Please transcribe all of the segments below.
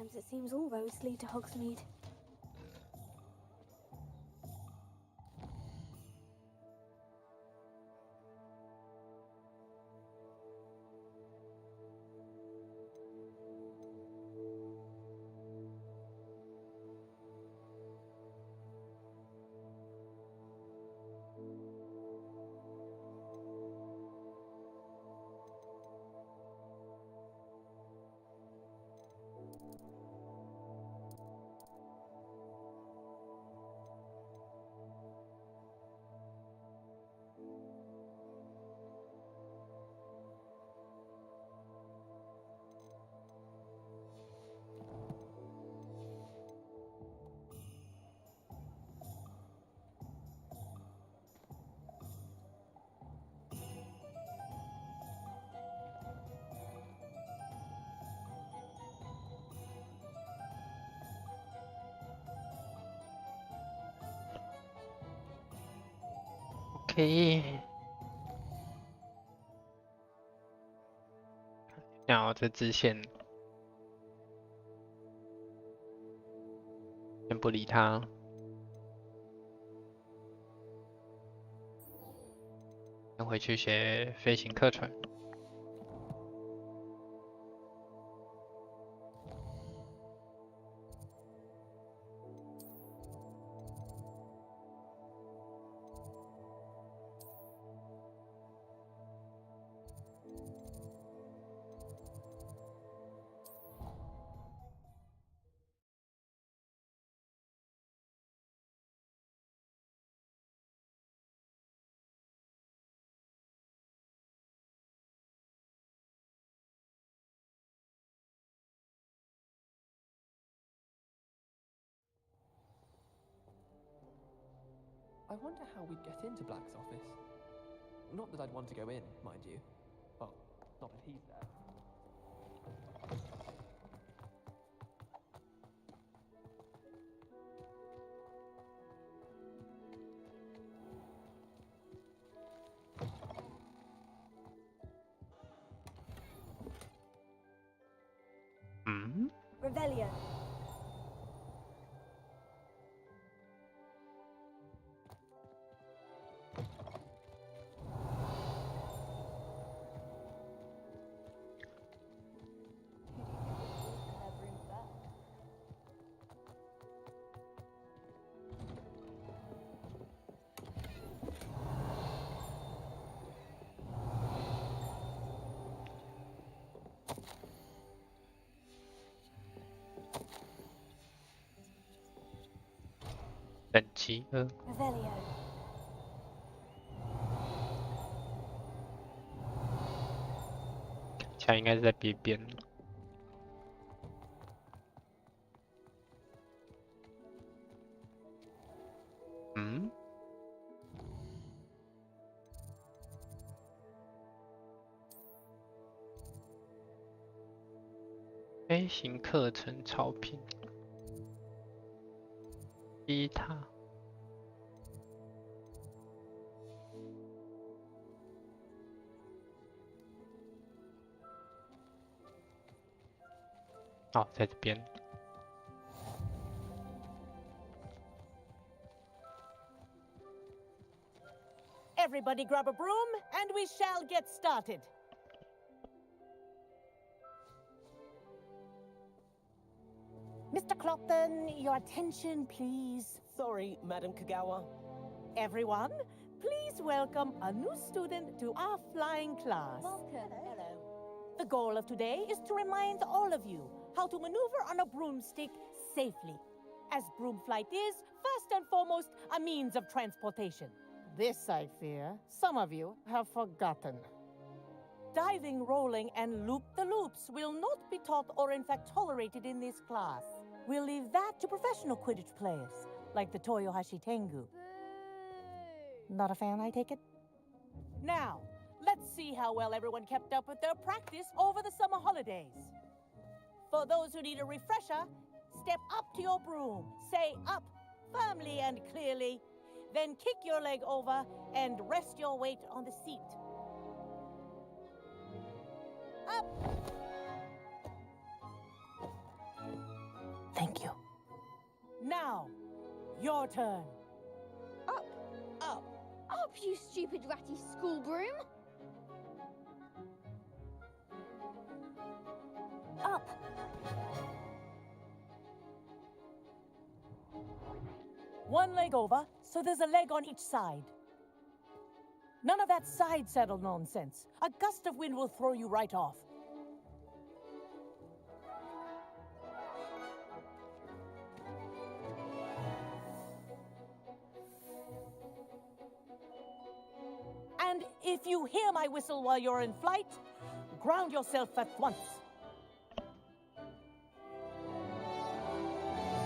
Sometimes it seems all roads lead to Hogsmeade. OK， 然后这支线先不理他。先回去学飞行课程。I wonder how we'd get into Black's office. Not that I'd want to go in, mind you. Well, not if he's there. Revelio.等级2。Revelio. 枪应该是在边边。飞行课程超频。逼他。哦，在这边。Everybody grab a broom and we shall get started. Mr. Clopton, your attention, please. Sorry, Madam Kagawa. Everyone, please welcome a new student to our flying class. Welcome. Hello. The goal of today is to remind all of you how to maneuver on a broomstick safely, as broom flight is, first and foremost, a means of transportation. This, I fear, some of you have forgotten. Diving, rolling, and loop-the-loops will not be taught or in fact tolerated in this class. We'll leave that to professional Quidditch players, like the Toyohashi Tengu. Not a fan, I take it? Now, let's see how well everyone kept up with their practice over the summer holidays. For those who need a refresher, step up to your broom, say up firmly and clearly, then kick your leg over and rest your weight on the seat. Up! Thank you. Now, your turn. Up, Up. up, you stupid ratty school broom! Up. One leg over, so there's a leg on each side. None of that side saddle nonsense. A gust of wind will throw you right off. And if you hear my whistle while you're in flight, ground yourself at once.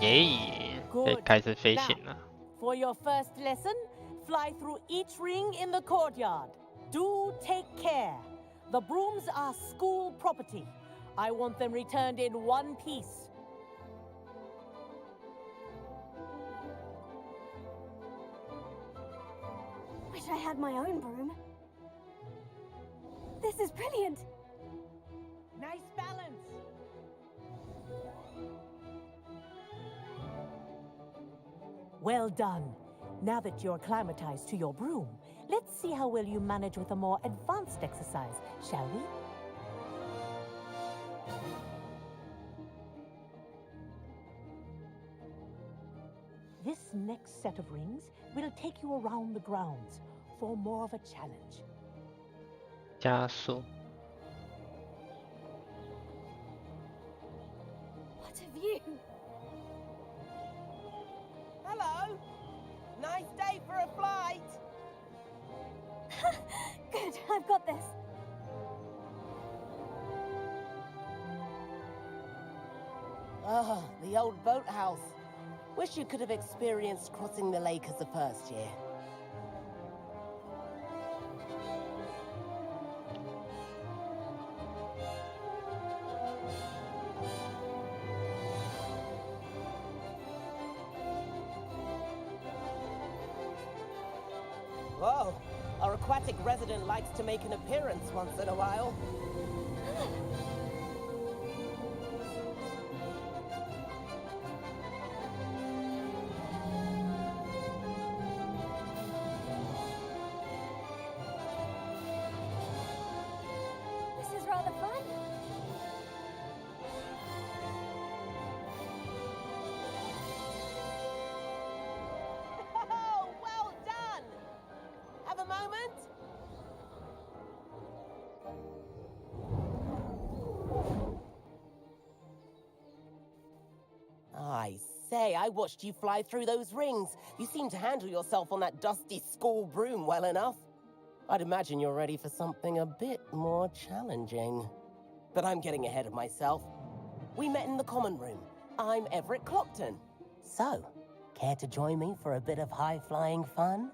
耶，可以开始飞行了。 For your first lesson, fly through each ring in the courtyard. Do take care. The brooms are school property. I want them returned in one piece. Wish I had my own broom. This is brilliant. Nice balance. Well done. Now that you're acclimatized to your broom, let's see how well you manage with a more advanced exercise, shall we? This next set of rings will take you around the grounds for more of a challenge. 加速。 What a view. Hello. Nice day for a flight. Good, I've got this. Ah, the old boathouse. Wish you could have experienced crossing the lake as a first year. Whoa, our aquatic resident likes to make an appearance once in a while. This is rather fun. Oh, well done! Have a moment? I say, I watched you fly through those rings. You seem to handle yourself on that dusty school broom well enough. I'd imagine you're ready for something a bit more challenging. But I'm getting ahead of myself. We met in the common room. I'm Everett Clopton. So, care to join me for a bit of high-flying fun?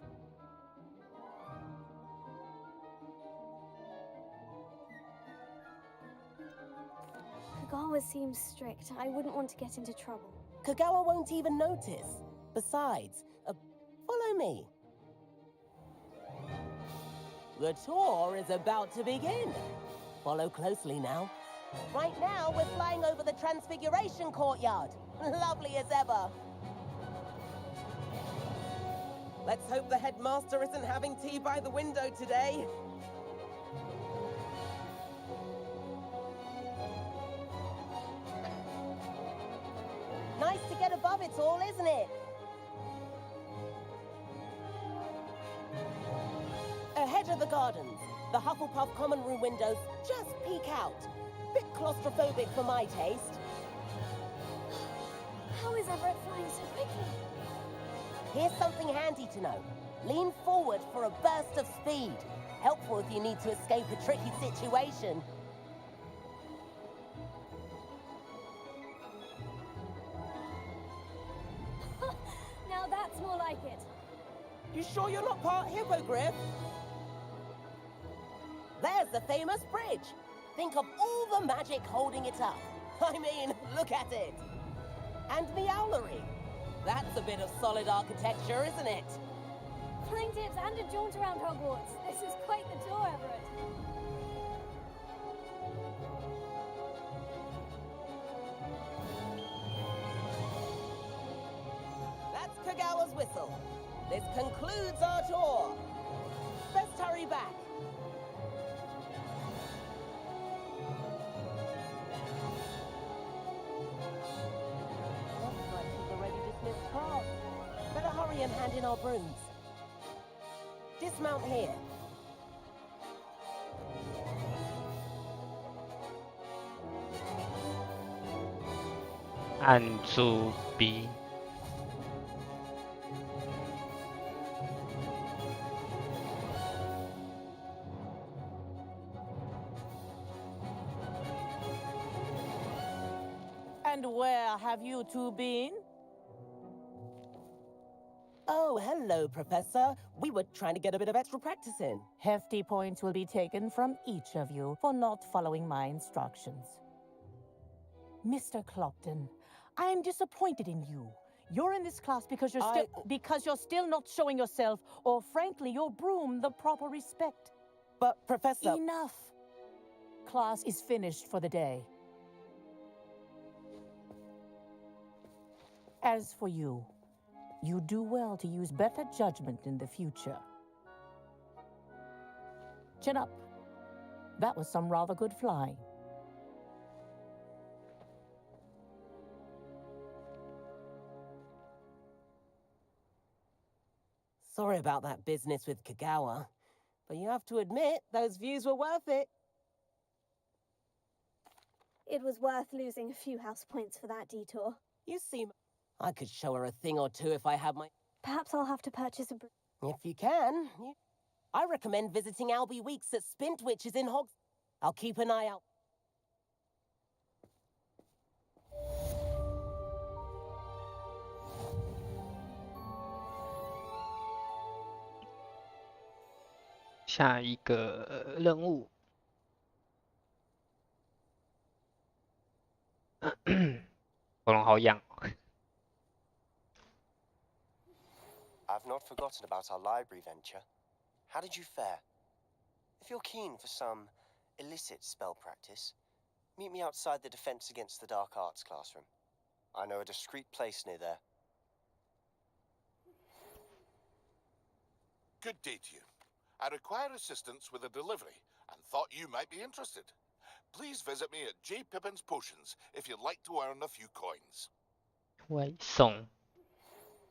Kagawa seems strict. I wouldn't want to get into trouble. Kagawa won't even notice. Besides, follow me. The tour is about to begin. Follow closely now. Right now, we're flying over the Transfiguration Courtyard. Lovely as ever. Let's hope the headmaster isn't having tea by the window today. Nice to get above it all, isn't it? Ahead of the gardens, the Hufflepuff common room windows just peek out. Bit claustrophobic for my taste. How is Everett flying so quickly? Here's something handy to know. Lean forward for a burst of speed. Helpful if you need to escape a tricky situation. Now that's more like it. You sure you're not part hippogriff? There's the famous bridge. Think of all the magic holding it up. I mean, look at it. And the owlery. That's a bit of solid architecture, isn't it? Flying tips and a jaunt around Hogwarts. This is quite the tour, Everett. Kagawa's whistle. This concludes our tour. Let's hurry back. Looks like she's already dismissed class. Better hurry and hand in our brooms. Dismount here.按住 B。 And where have you two been? Oh, hello, Professor. We were trying to get a bit of extra practice in. Hefty points will be taken from each of you for not following my instructions. Mr. Clopton, I am disappointed in you. You're in this class because you're still not showing yourself, or frankly, your broom the proper respect. But, Professor... Enough. Class is finished for the day. As for you, you do well to use better judgment in the future. Chin up. That was some rather good flying. Sorry about that business with Kagawa, but you have to admit, those views were worth it. It was worth losing a few house points for that detour. You seem... I could show her a thing or two if I had my... Perhaps I'll have to purchase a broom. If you can. I recommend visiting Albie Weeks at Spint, which is in Hogs... I'll keep an eye out. 下一个任务，喉咙好痒。 I've not forgotten about our library venture. How did you fare? If you're keen for some illicit spell practice, meet me outside the Defense Against the Dark Arts classroom. I know a discreet place near there. Good day to you. I require assistance with a delivery and thought you might be interested. Please visit me at J. Pippin's Potions if you'd like to earn a few coins. 外送。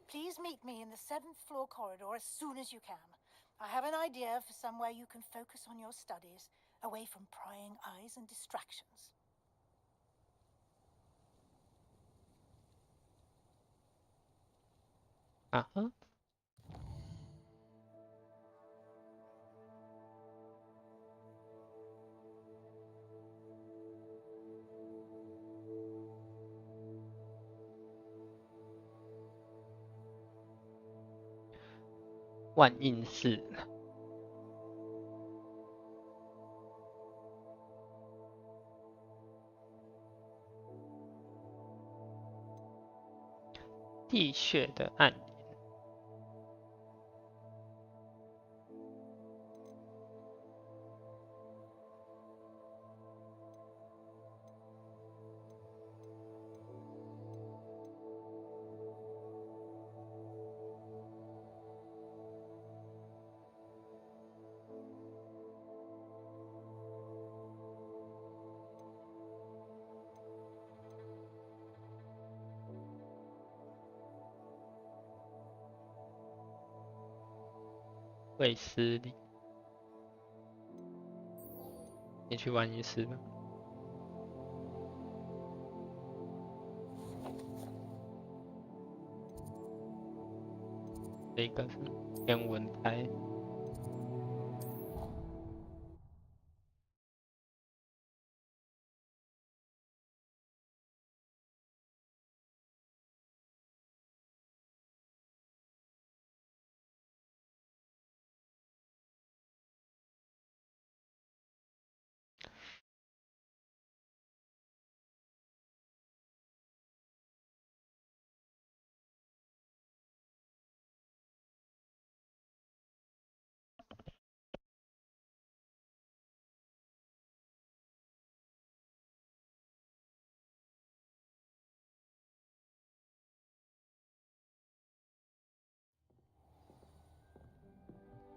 Please meet me in the 7th floor corridor as soon as you can. I have an idea for somewhere you can focus on your studies, away from prying eyes and distractions. Uh-huh. 万应室。地穴的暗影。卫斯理，你去万应室吧。这个是天文台。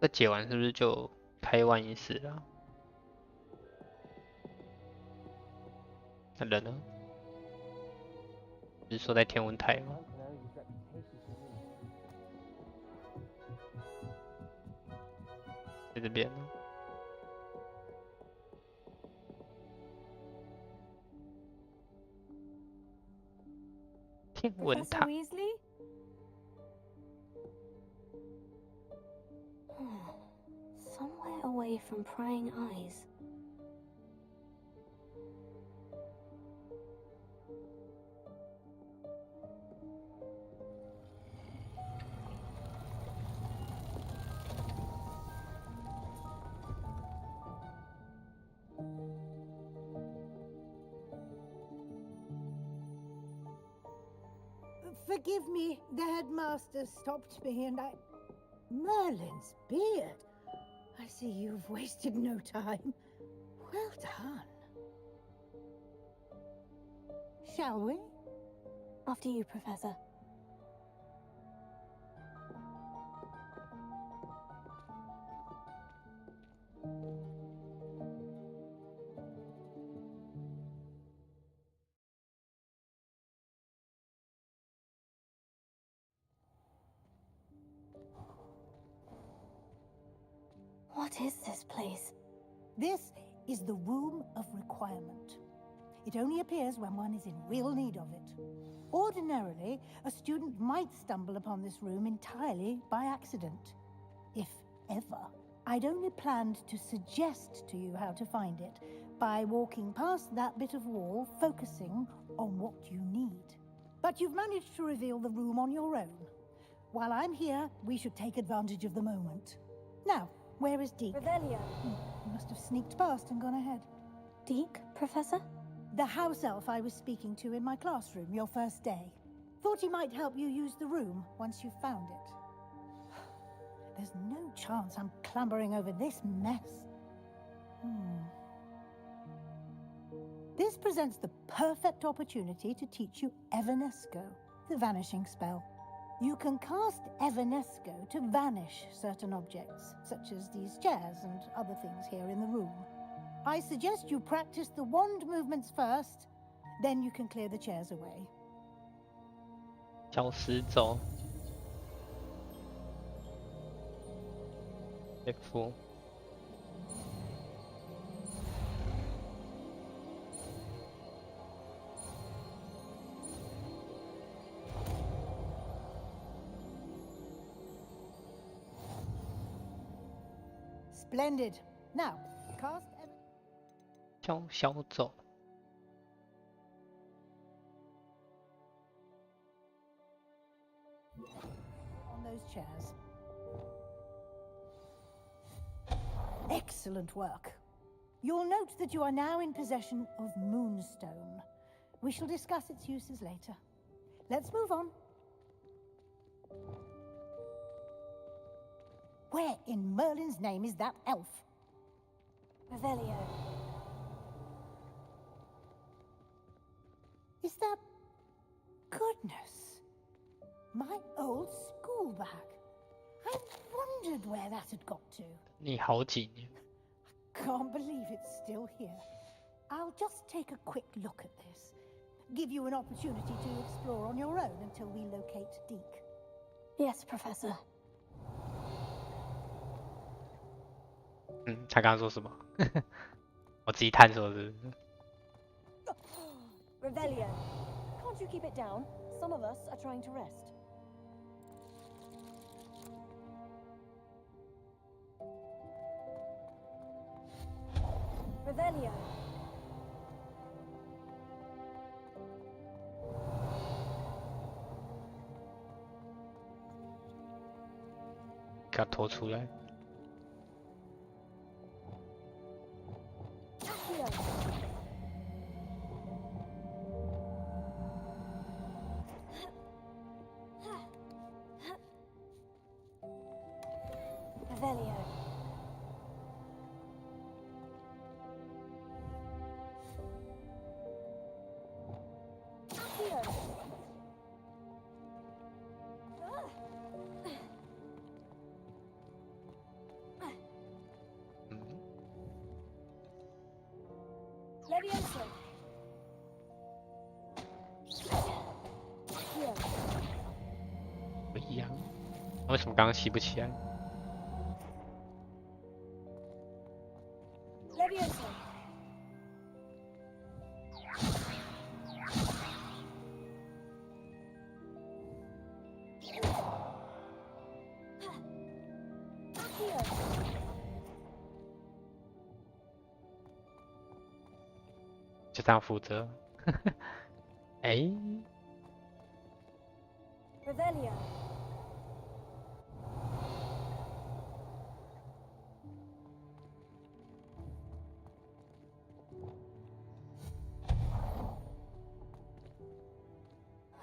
这解完是不是就开114了？那人呢？不是说在天文台吗？在这边呢。天文 Professor 台。 Weasley? Somewhere away from prying eyes. Forgive me, the headmaster stopped me and I... Merlin's beard. I see you've wasted no time. Well done. Shall we? After you, Professor. What is this place? This is the Room of Requirement. It only appears when one is in real need of it. Ordinarily, a student might stumble upon this room entirely by accident. If ever. I'd only planned to suggest to you how to find it by walking past that bit of wall, focusing on what you need. But you've managed to reveal the room on your own. While I'm here, we should take advantage of the moment. Now, where is Deke? Revelio. He must have sneaked past and gone ahead. Deke, Professor? The house elf I was speaking to in my classroom your first day. Thought he might help you use the room once you've found it. There's no chance I'm clambering over this mess. This presents the perfect opportunity to teach you Evanesco, the vanishing spell. You can cast Evanesco to vanish certain objects, such as these chairs and other things here in the room. I suggest you practice the wand movements first, then you can clear the chairs away. 消失走。F。Splendid. Now, cast Evan... 消走。 on those chairs. Excellent work. You'll note that you are now in possession of Moonstone. We shall discuss its uses later. Let's move on. Where in Merlin's name is that elf? Revelio. Is that... Goodness. My old school bag. I wondered where that had got to. 你好几年。 Can't believe it's still here. I'll just take a quick look at this. Give you an opportunity to explore on your own until we locate Deke. Yes, Professor. 他刚刚说什么？我自己探索是不是？ Revelio. Can't you keep it down? Some of us are trying to rest. Revelio. 给他拖出来。 Accio. Revelio. Accio. Levioso. Here. 不一样。为什么刚刚吸不起来？ Levioso. Here. 就这样负责。哎， Revelio.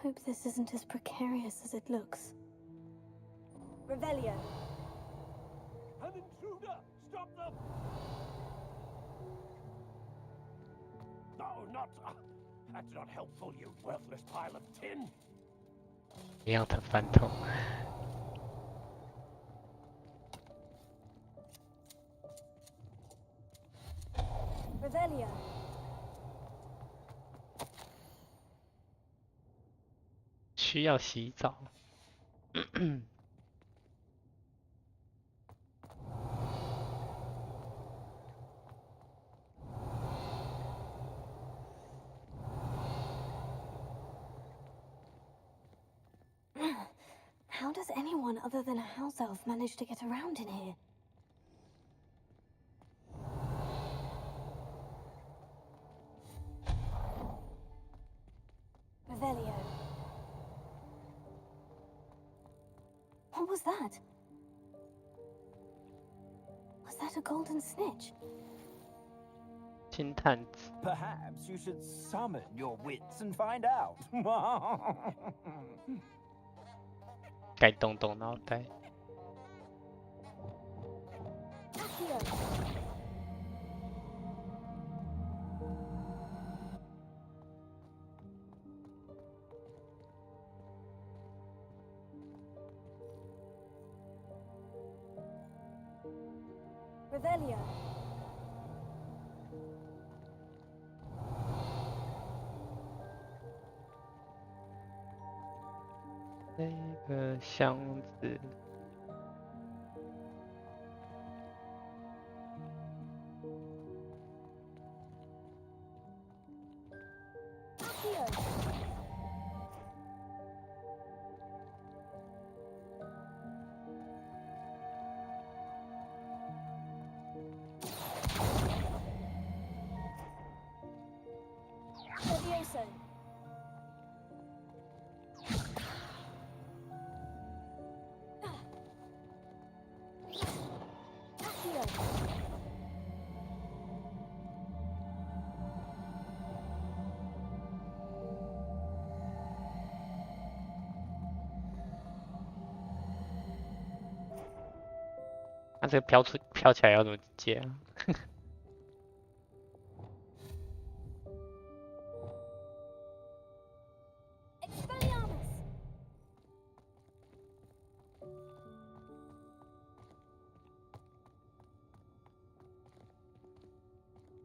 Hope this isn't as precarious as it looks. Revelio. An intruder! Stop them! No, not... that's not helpful, you worthless pile of tin! 一样的翻头。 Revelio. 需要洗澡。How does anyone other than a house elf manage to get around in here? Revelio. What was that? Was that a golden snitch? 金探子。 Perhaps you should summon your wits and find out. 该动动脑袋。 Accio. Revelio. 这个箱子。 Accio. Levioso. Accio.那这个飘起来要怎么接啊？ Expelliarmus.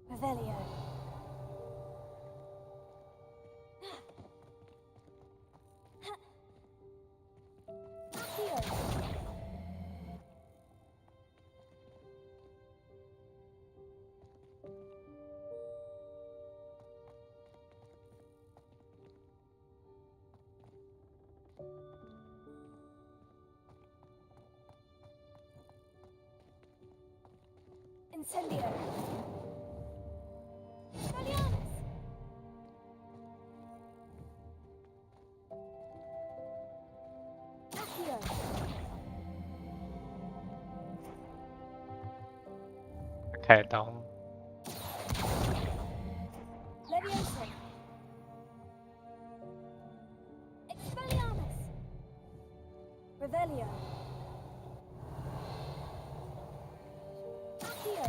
Revelio. Accio. Incendio. Expelliarmus. Accio. Accio. 开得到吗？ Levioso. Expelliarmus. Revelio. Accio.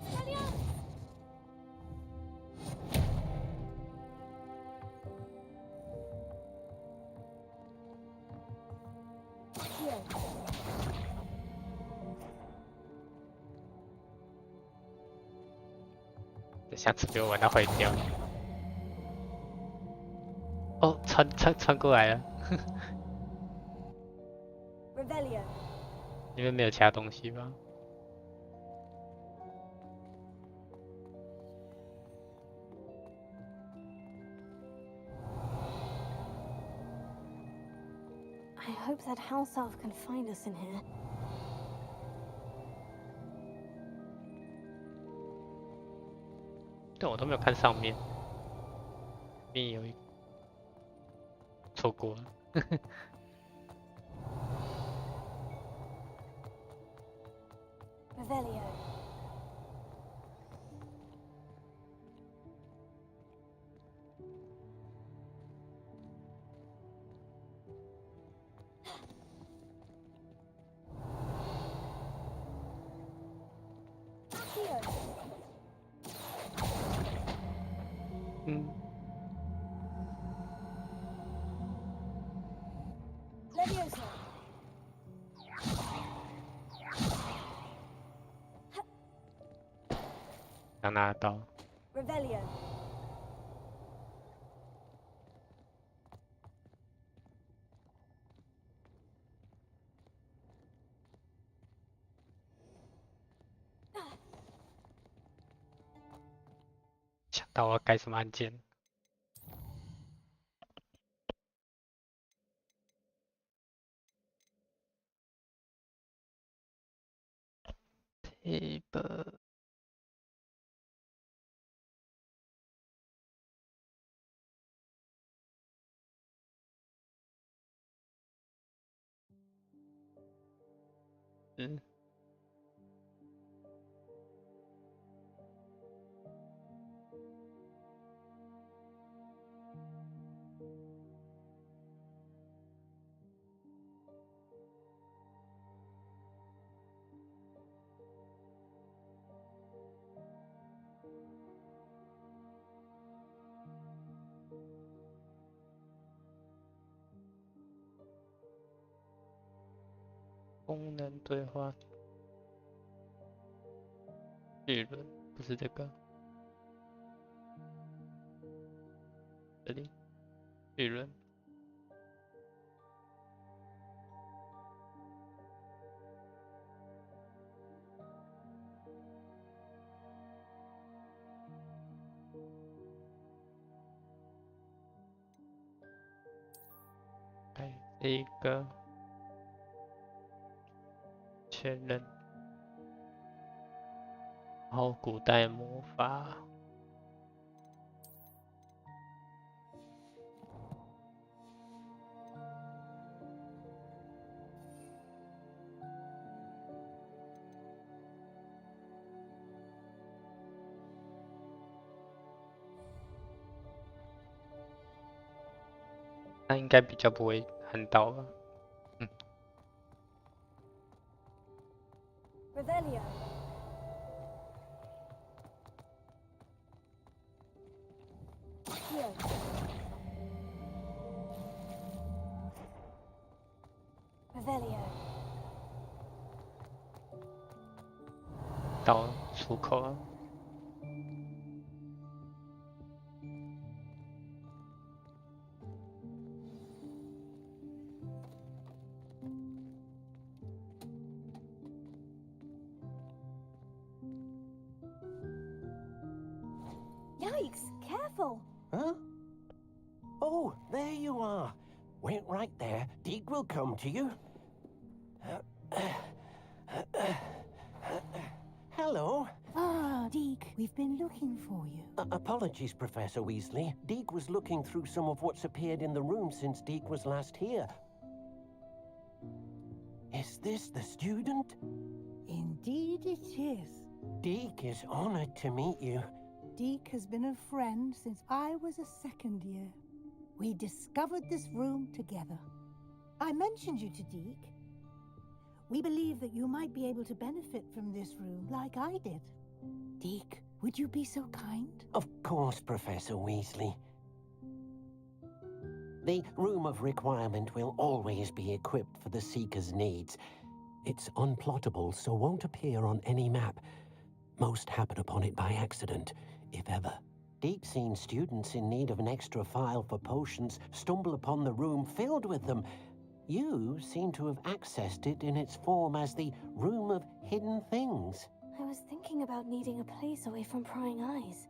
Expelliarmus. Accio. 下次被我玩到坏掉。哦，穿过来了。Revelio. 里面没有其他东西吧？ I hope that house elf can find us in here. 对，我都没有看上面，面有一错过了。Revelio. Accio. 嗯， Leviosa. 刚拿到。 Revelio. 想到我改什么按键？table 嗯。 功能对话，理论不是这个，这里理论。哎，这一个。 确认，然后古代魔法，那应该比较不会hand到吧？嗯。 Revelio. Accio. 到出口了。Yikes! Careful! Huh? Oh, there you are. Wait right there. Deke will come to you. Hello. Ah, Deke, we've been looking for you. Apologies, Professor Weasley. Deke was looking through some of what's appeared in the room since Deke was last here. Is this the student? Indeed it is. Deke is honored to meet you. Deke has been a friend since I was a second year. We discovered this room together. I mentioned you to Deke. We believe that you might be able to benefit from this room like I did. Deke, would you be so kind? Of course, Professor Weasley. The Room of Requirement will always be equipped for the Seeker's needs. It's unplottable, so won't appear on any map. Most happen upon it by accident. if ever. Deep-seen students in need of an extra file for potions stumble upon the room filled with them. You seem to have accessed it in its form as the Room of Hidden Things. I was thinking about needing a place away from prying eyes.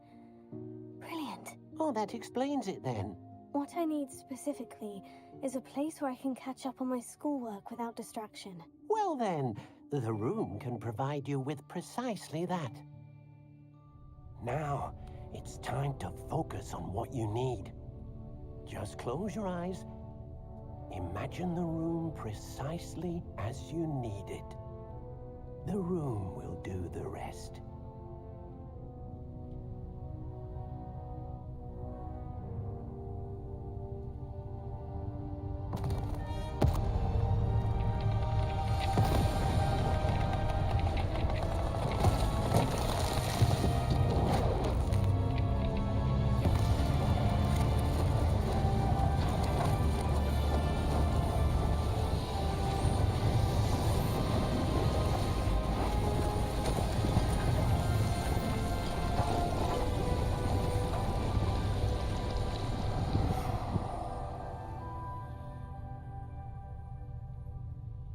Brilliant. Oh, that explains it then. What I need specifically is a place where I can catch up on my schoolwork without distraction. Well then, the room can provide you with precisely that. Now, it's time to focus on what you need. Just close your eyes. Imagine the room precisely as you need it. The room will do the rest.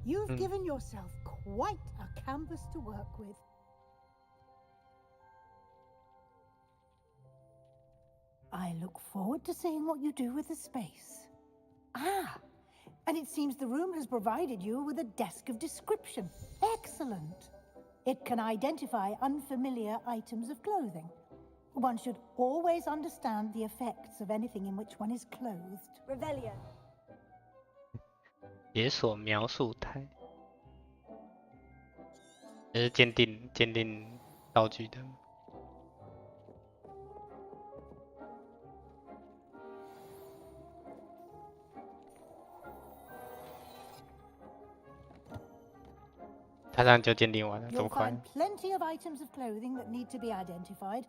You've given yourself quite a canvas to work with. I look forward to seeing what you do with the space. Ah, and it seems the room has provided you with a desk of description. Excellent. It can identify unfamiliar items of clothing. One should always understand the effects of anything in which one is clothed. Revelio. 解锁描述台，这是鉴定道具的。他这样就鉴定完了，这么 You'll 快 find plenty of items of clothing that need to be identified.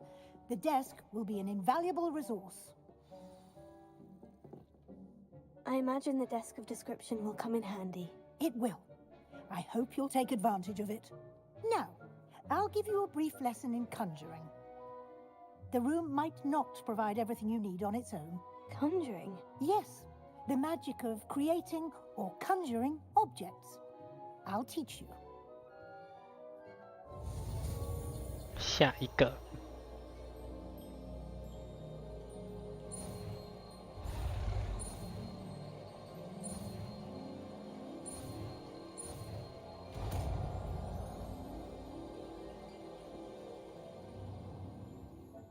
The desk will be an invaluable resource. I imagine the desk of description will come in handy. It will. I hope you'll take advantage of it. Now, I'll give you a brief lesson in conjuring. The room might not provide everything you need on its own. Conjuring? Yes, the magic of creating or conjuring objects. I'll teach you. 下一个。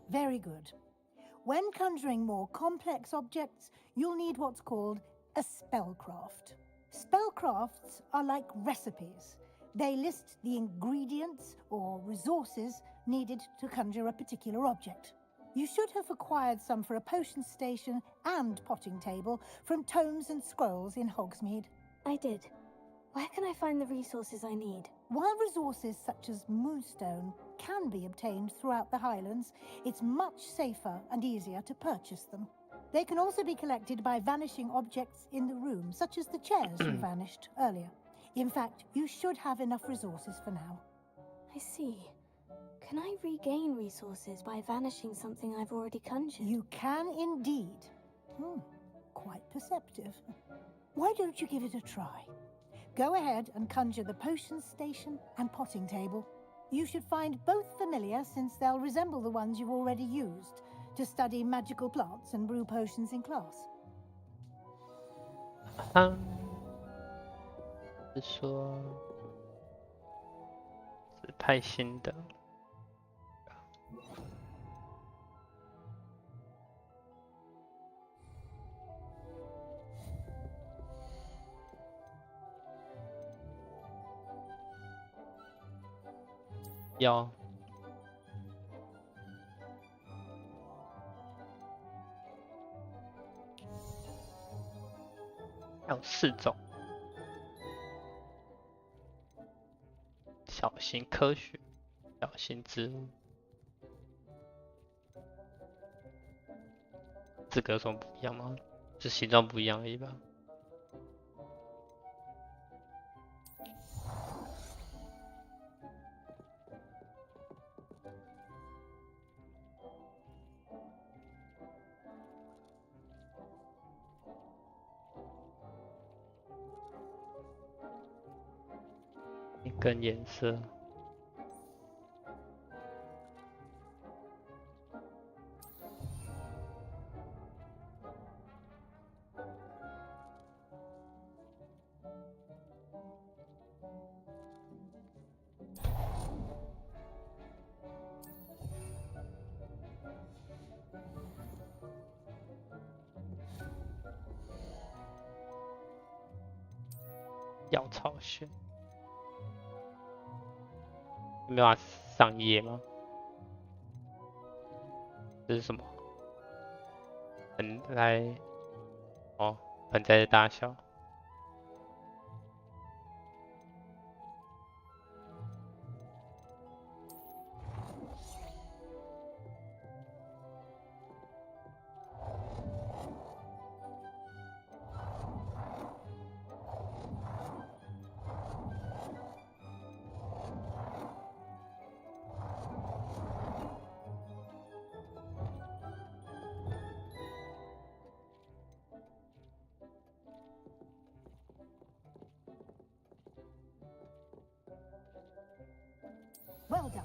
Very good. When conjuring more complex objects, you'll need what's called a spellcraft. Spellcrafts are like recipes. They list the ingredients or resources needed to conjure a particular object. You should have acquired some for a potion station and potting table from tomes and scrolls in Hogsmeade. I did. Where can I find the resources I need? While resources such as moonstone can be obtained throughout the Highlands, it's much safer and easier to purchase them. They can also be collected by vanishing objects in the room, such as the chairs you vanished earlier. In fact, you should have enough resources for now. I see. Can I regain resources by vanishing something I've already conjured? You can indeed. Quite perceptive. Why don't you give it a try? Go ahead and conjure the potion station and potting table. You should find both familiar, since they'll resemble the ones you've already used to study magical plants and brew potions in class. 是说是太新的。要有4种，小型科学、小型植物，资格有什么不一样吗？是形状不一样而已吧。一根颜色。药草轩，没办法上页吗？这是什么？盆栽哦，盆栽的大小。Well done.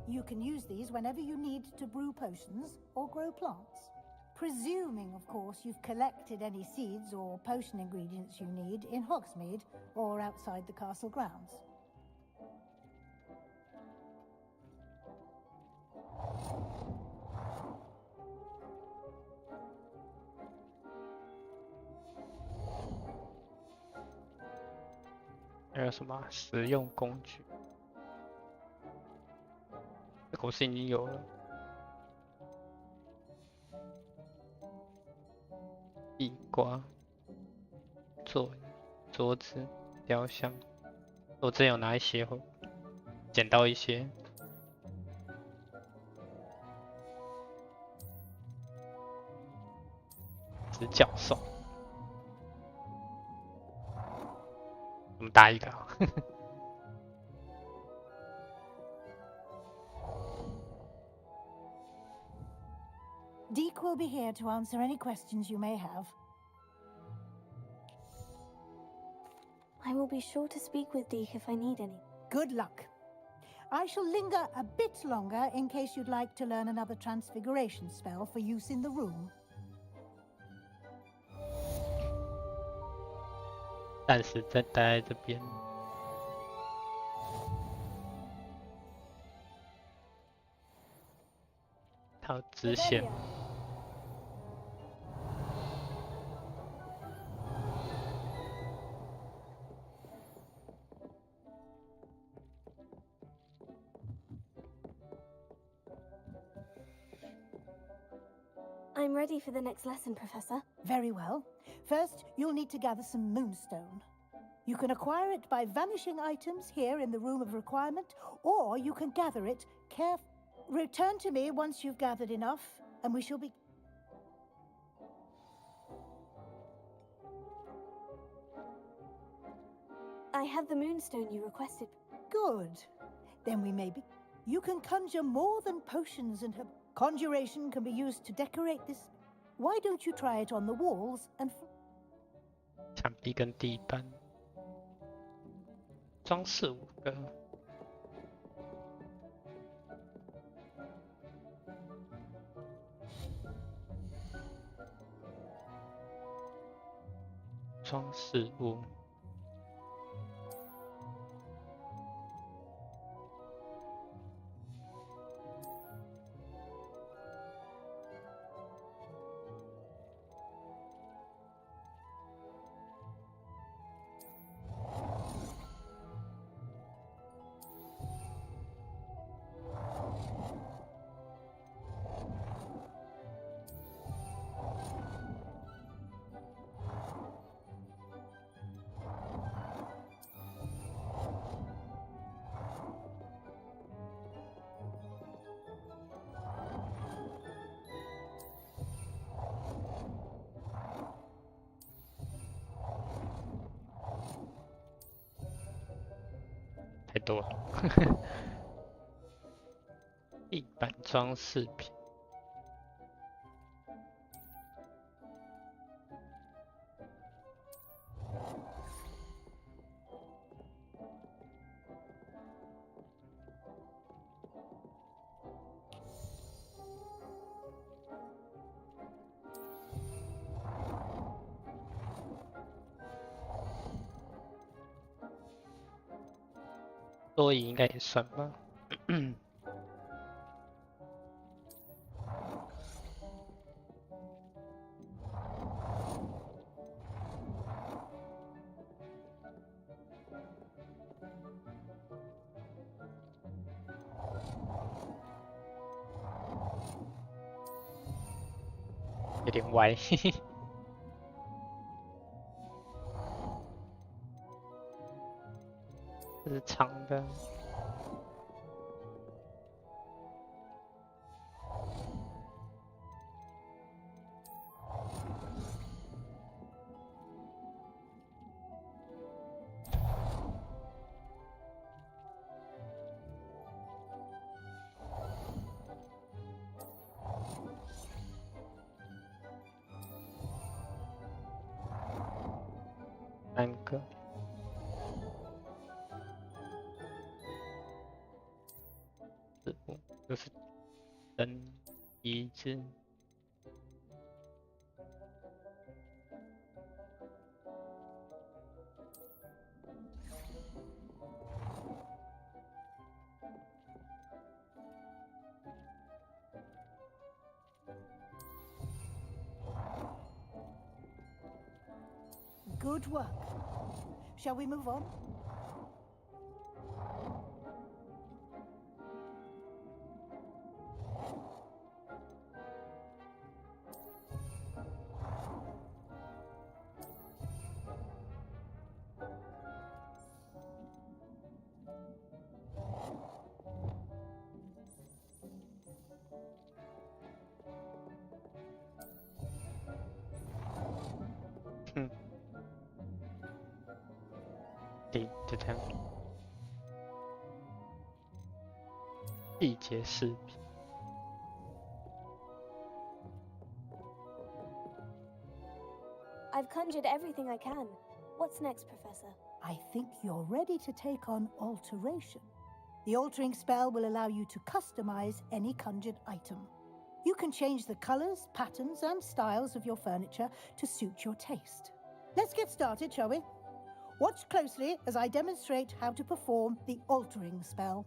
You can use these whenever you need to brew potions or grow plants. Presuming, of course, you've collected any seeds or potion ingredients you need in Hogsmeade or outside the castle grounds. .还有什么实用工具？这个我是已经有了。地瓜、桌子、雕像，我之前有拿一些，捡到一些。直角兽，我们打一个啊。Deke will be here to answer any questions you may have. I will be sure to speak with Deke if I need any. Good luck. I shall linger a bit longer in case you'd like to learn another transfiguration spell for use in the room. 暂时再待在这边。还有支线。I'm ready for the next lesson, Professor. Very well. First, you'll need to gather some moonstone. You can acquire it by vanishing items here in the Room of Requirement, or you can gather it carefully. Return to me once you've gathered enough, and we shall be... I have the moonstone you requested. Good. Then we may be... You can conjure more than potions and... Conjuration can be used to decorate this. Why don't you try it on the walls and... 墙壁跟地板装饰5个。装饰物。太多了。地板装饰品。多疑应该也算吧。有点歪，嘿嘿。这是长的。3个，就是等一只。Good work. Shall we move on?就这样。细节视频。I've conjured everything I can. What's next, Professor? I think you're ready to take on alteration. The altering spell will allow you to customize any conjured item. You can change the colors, patterns, and styles of your furniture to suit your taste. Let's get started, shall we? Watch closely as I demonstrate how to perform the altering spell.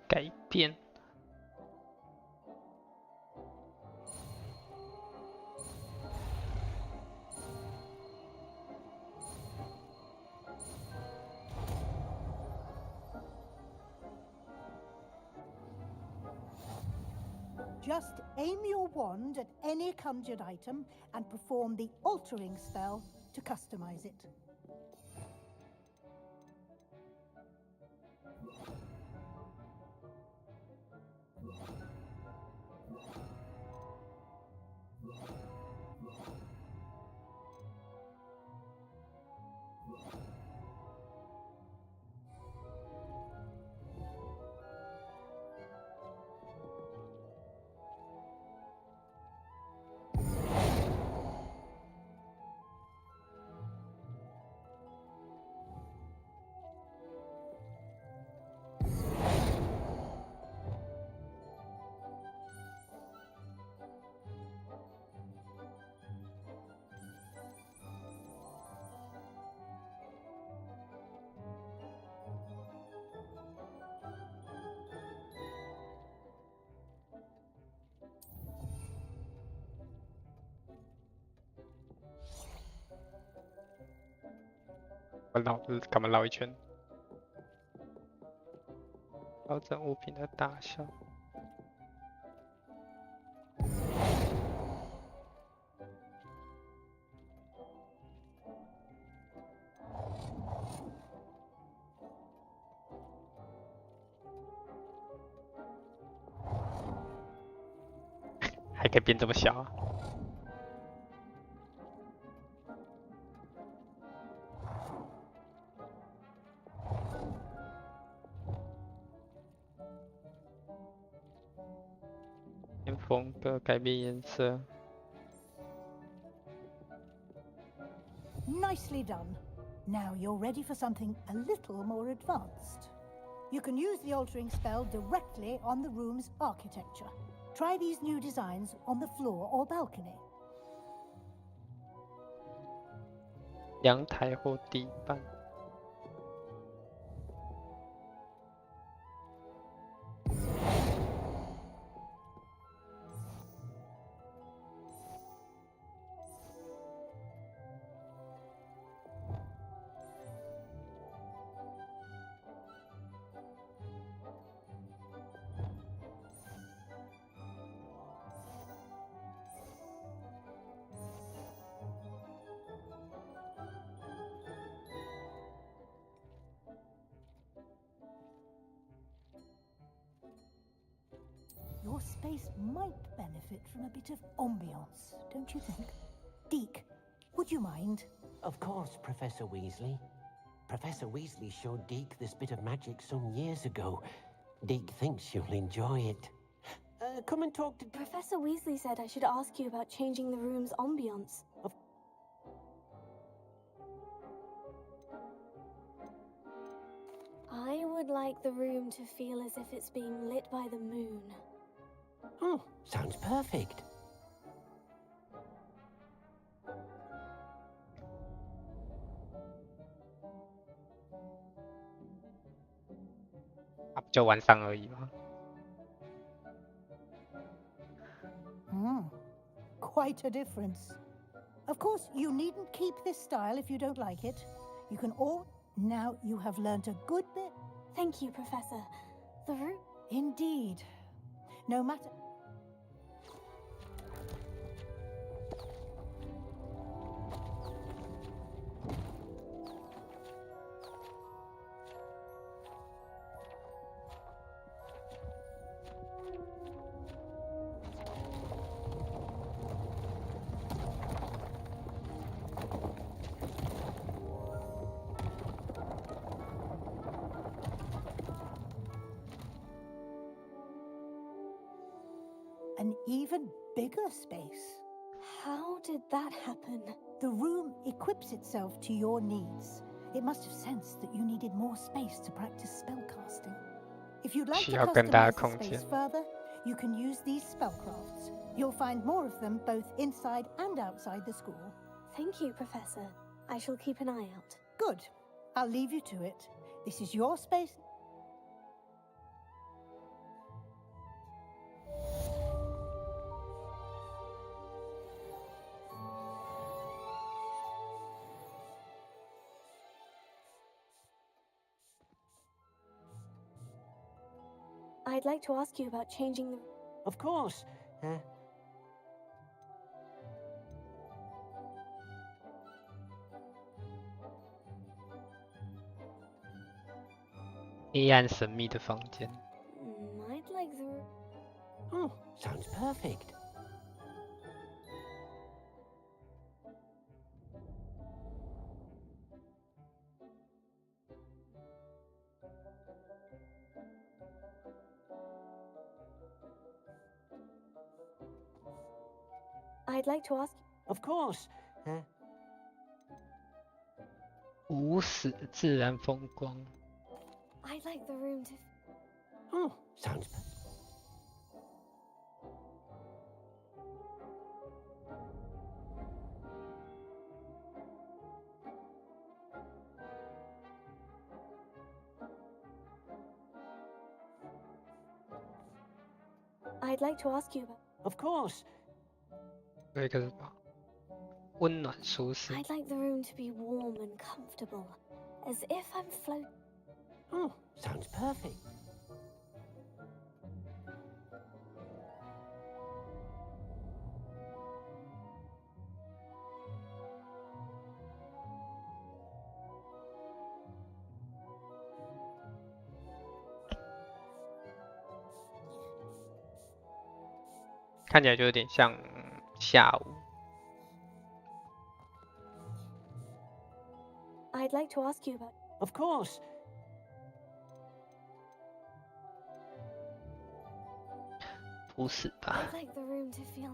改变。Just aim your wand at any conjured item and perform the altering spell to customize it.我干嘛绕一圈？调整物品的大小。还可以变这么小啊？风格，改变颜色。Nicely done. Now you're ready for something a little more advanced. You can use the altering spell directly on the room's architecture. Try these new designs on the floor or balcony. 阳台或地板。Your space might benefit from a bit of ambiance, don't you think? Deke, would you mind? Of course, Professor Weasley. Professor Weasley showed Deke this bit of magic some years ago. Deke thinks you'll enjoy it. Come and talk to... Professor Weasley said I should ask you about changing the room's ambiance. I would like the room to feel as if it's being lit by the moon. Oh, sounds perfect.啊，不就晚上而已吗？ Quite a difference. Of course, you needn't keep this style if you don't like it. You can all... Now you have learnt a good bit. Thank you, Professor. The room... Indeed. No matter... An even bigger space. How did that happen? The room equips itself to your needs. It must have sensed that you needed more space to practice spellcasting. If you'd like to customize the space further, you can use these spellcrafts. You'll find more of them both inside and outside the school. Thank you, Professor. I shall keep an eye out. Good. I'll leave you to it. This is your space. I'd like to ask you about changing the... Of course.黑暗神秘的房间。I'd like the... Oh, sounds perfect. I'd like to ask... Of course. 无死自然风光。 I'd like the room to... Oh, sounds... I'd like to ask you about... Of course. 有一个是什么？温暖舒适。 I'd like the room to be warm and comfortable, as if I'm floating. Oh, sounds perfect. “看起来就有点像下午。 I'd like to ask you about... Of course. 不是吧？ I'd like the room to feel.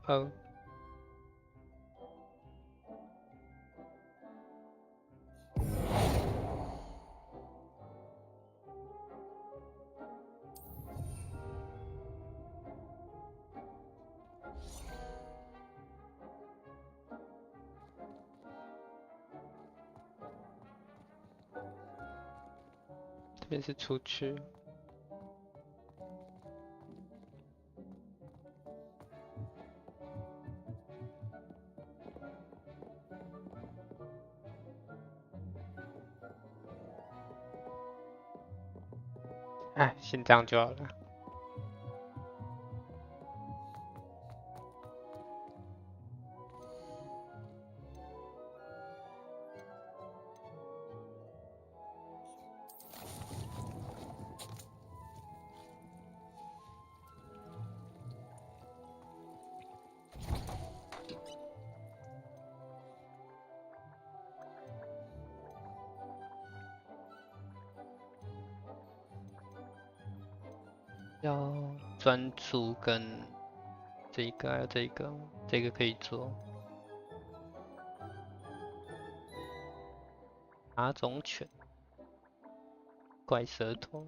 哦。这边是出去。哎，先这样就好了。要专注跟这个还有这个可以做。哪种犬？怪蛇头。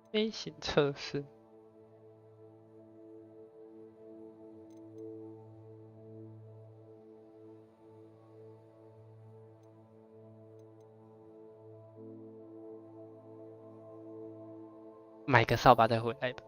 飞行测试。买个扫把再回来吧。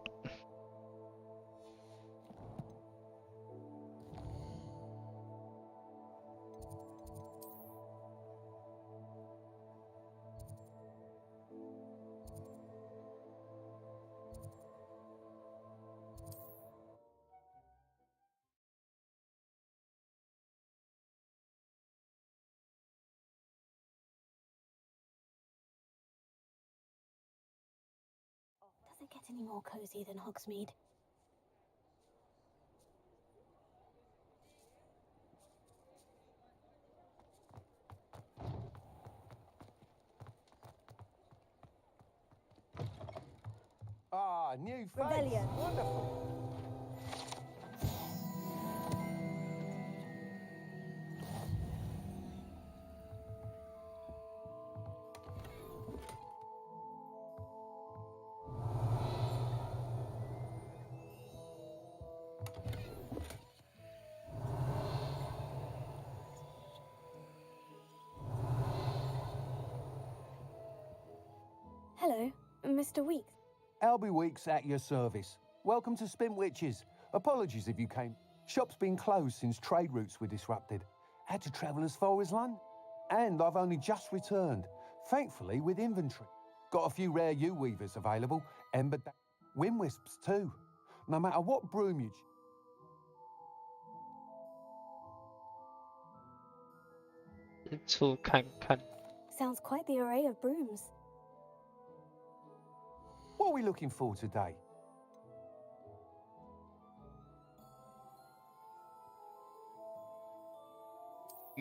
Does it get any more cozy than Hogsmeade? Ah, new face. Rebellion. Wonderful. Mr. Weeks? Albie Weeks at your service. Welcome to Spintwitches. Apologies if you came. Shop's been closed since trade routes were disrupted. Had to travel as far as London. And I've only just returned, thankfully with inventory. Got a few rare U-weavers available, ember wind wisps too. No matter what broom you Sounds quite the array of brooms. What are we looking for today?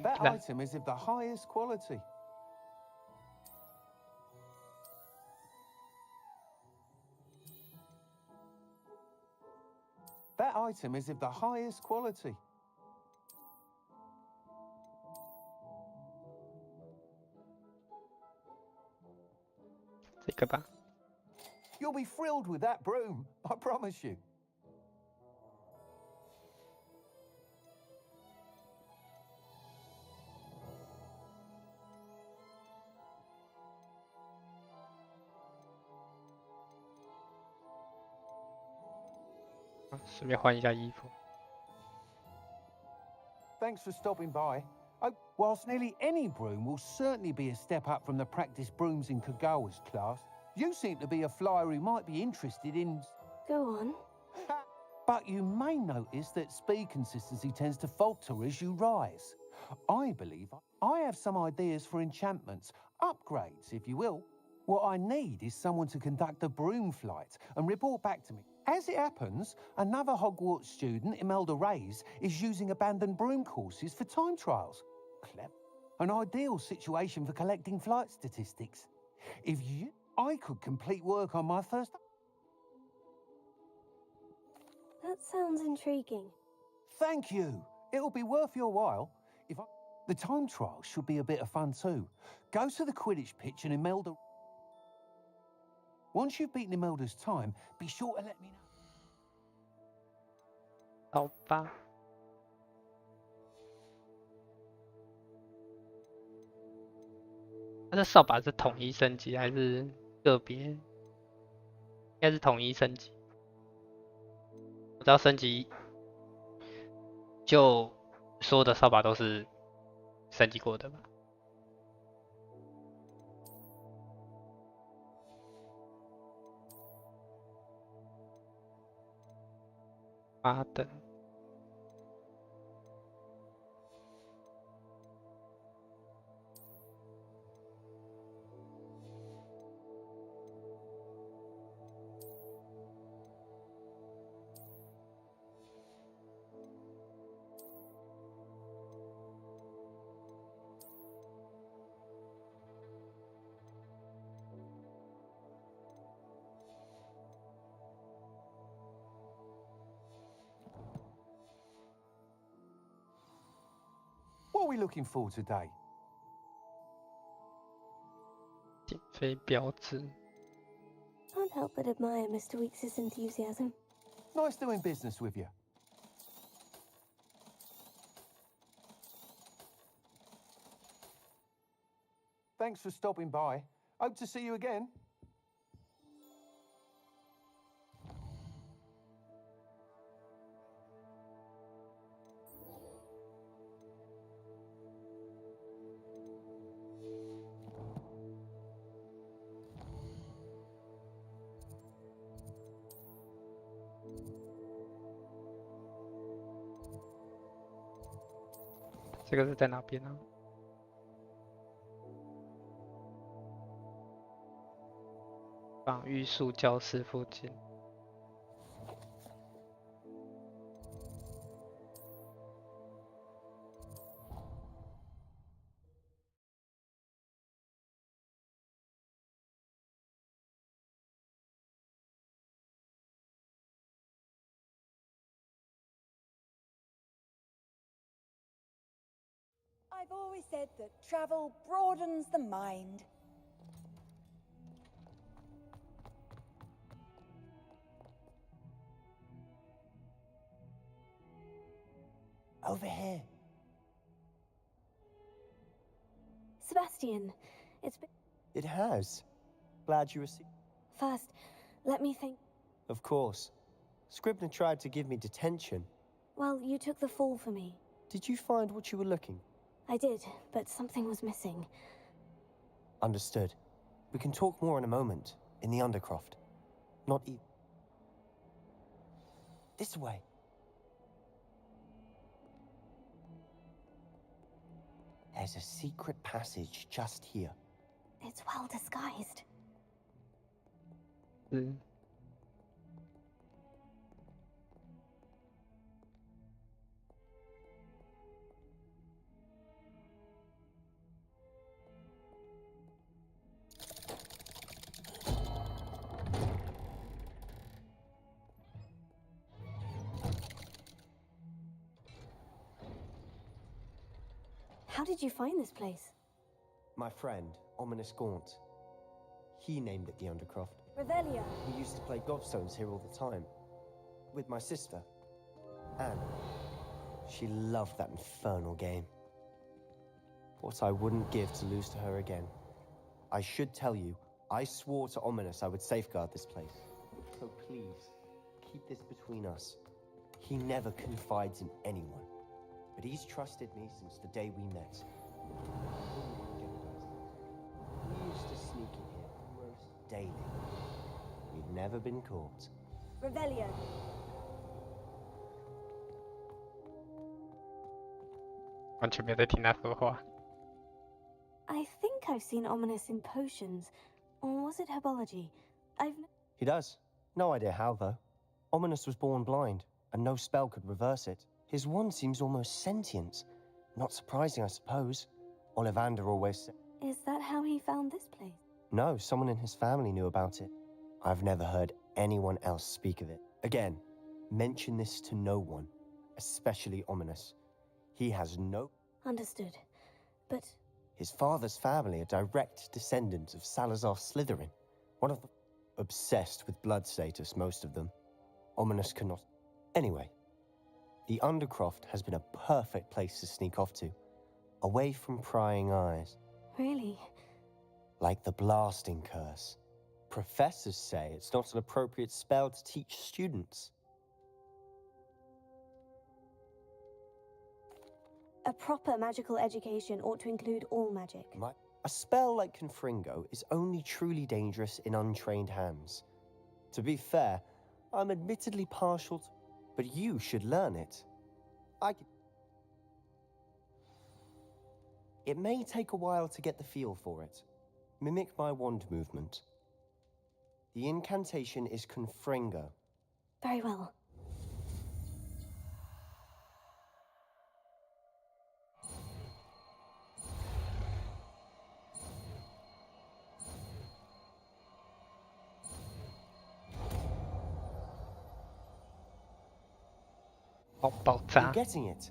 That item is of the highest quality. That item is of the highest quality. You'll be thrilled with that broom, I promise you. Thanks for stopping by. Whilst nearly any broom will certainly be a step up from the practice brooms in Kagawa's class, you seem to be a flyer who might be interested in... Go on. But you may notice that speed consistency tends to falter as you rise. I believe I have some ideas for enchantments, upgrades, if you will. What I need is someone to conduct a broom flight and report back to me. As it happens, another Hogwarts student, Imelda Reyes, is using abandoned broom courses for time trials. Clever. An ideal situation for collecting flight statistics. I could complete work on my first... That sounds intriguing. Thank you. It'll be worth your while. The time trial should be a bit of fun too. Go to the Quidditch pitch and Imelda... Once you've beaten Imelda's time, be sure to let me know. 好吧。它的扫把是统一升级还是个别？应该是统一升级。我知道升级就所有的扫把都是升级过的吧。八等。What are we looking for today? 减肥标志。 Can't help but admire Mr. Weeks' enthusiasm. Nice doing business with you. Thanks for stopping by. Hope to see you again. .这个是在哪边呢？防御术教室附近。I've always said that travel broadens the mind. Over here. Sebastian, it's been... It has. Glad you received. First, let me think. Of course. Scribner tried to give me detention. Well, you took the fall for me. Did you find what you were looking? I did, but something was missing. Understood. We can talk more in a moment, in the Undercroft. Not even. This way. There's a secret passage just here. It's well disguised. How did you find this place? My friend, Ominous Gaunt. He named it the Undercroft. Revelia. We used to play gobstones here all the time. With my sister, Anne. She loved that infernal game. What I wouldn't give to lose to her again. I should tell you, I swore to Ominous I would safeguard this place. So please, keep this between us. He never confides in anyone. But he's trusted me since the day we met. We used to sneak in here almost daily. We've never been caught. Revelia. I think I've seen Ominous in potions. Or was it herbology? He does. No idea how, though. Ominous was born blind, and no spell could reverse it. His wand seems almost sentient. Not surprising, I suppose. Ollivander always said. Is that how he found this place? No, someone in his family knew about it. I've never heard anyone else speak of it. Again, mention this to no one, especially Ominous. He has no... Understood. But... His father's family are direct descendants of Salazar Slytherin. One of the... Obsessed with blood status, most of them. Ominous cannot... Anyway. The Undercroft has been a perfect place to sneak off to. Away from prying eyes. Really? Like the blasting curse. Professors say it's not an appropriate spell to teach students. A proper magical education ought to include all magic. A spell like Confringo is only truly dangerous in untrained hands. To be fair, I'm admittedly partial to... But you should learn it. It may take a while to get the feel for it. Mimic my wand movement. The incantation is Confringo. Very well. You're getting it.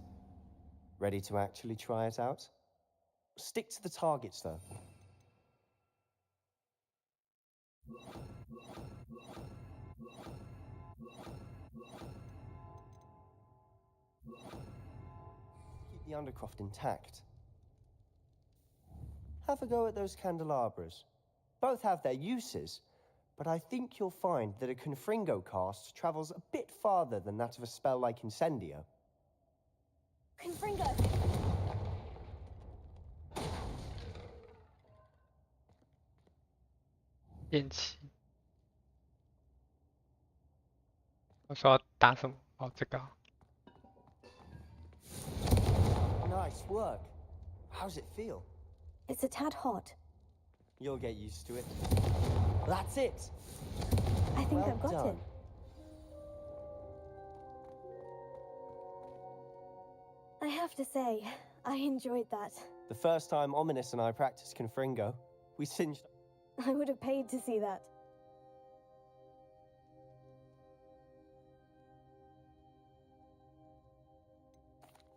Ready to actually try it out? Stick to the targets, though. Keep the Undercroft intact. Have a go at those candelabras. Both have their uses, but I think you'll find that a Confringo cast travels a bit farther than that of a spell like Incendio. Confringo! Nice work. How's it feel? It's a tad hot. You'll get used to it. That's it. I think I've got it. I have to say, I enjoyed that. The first time Ominous and I practiced Confringo, we singed... I would have paid to see that.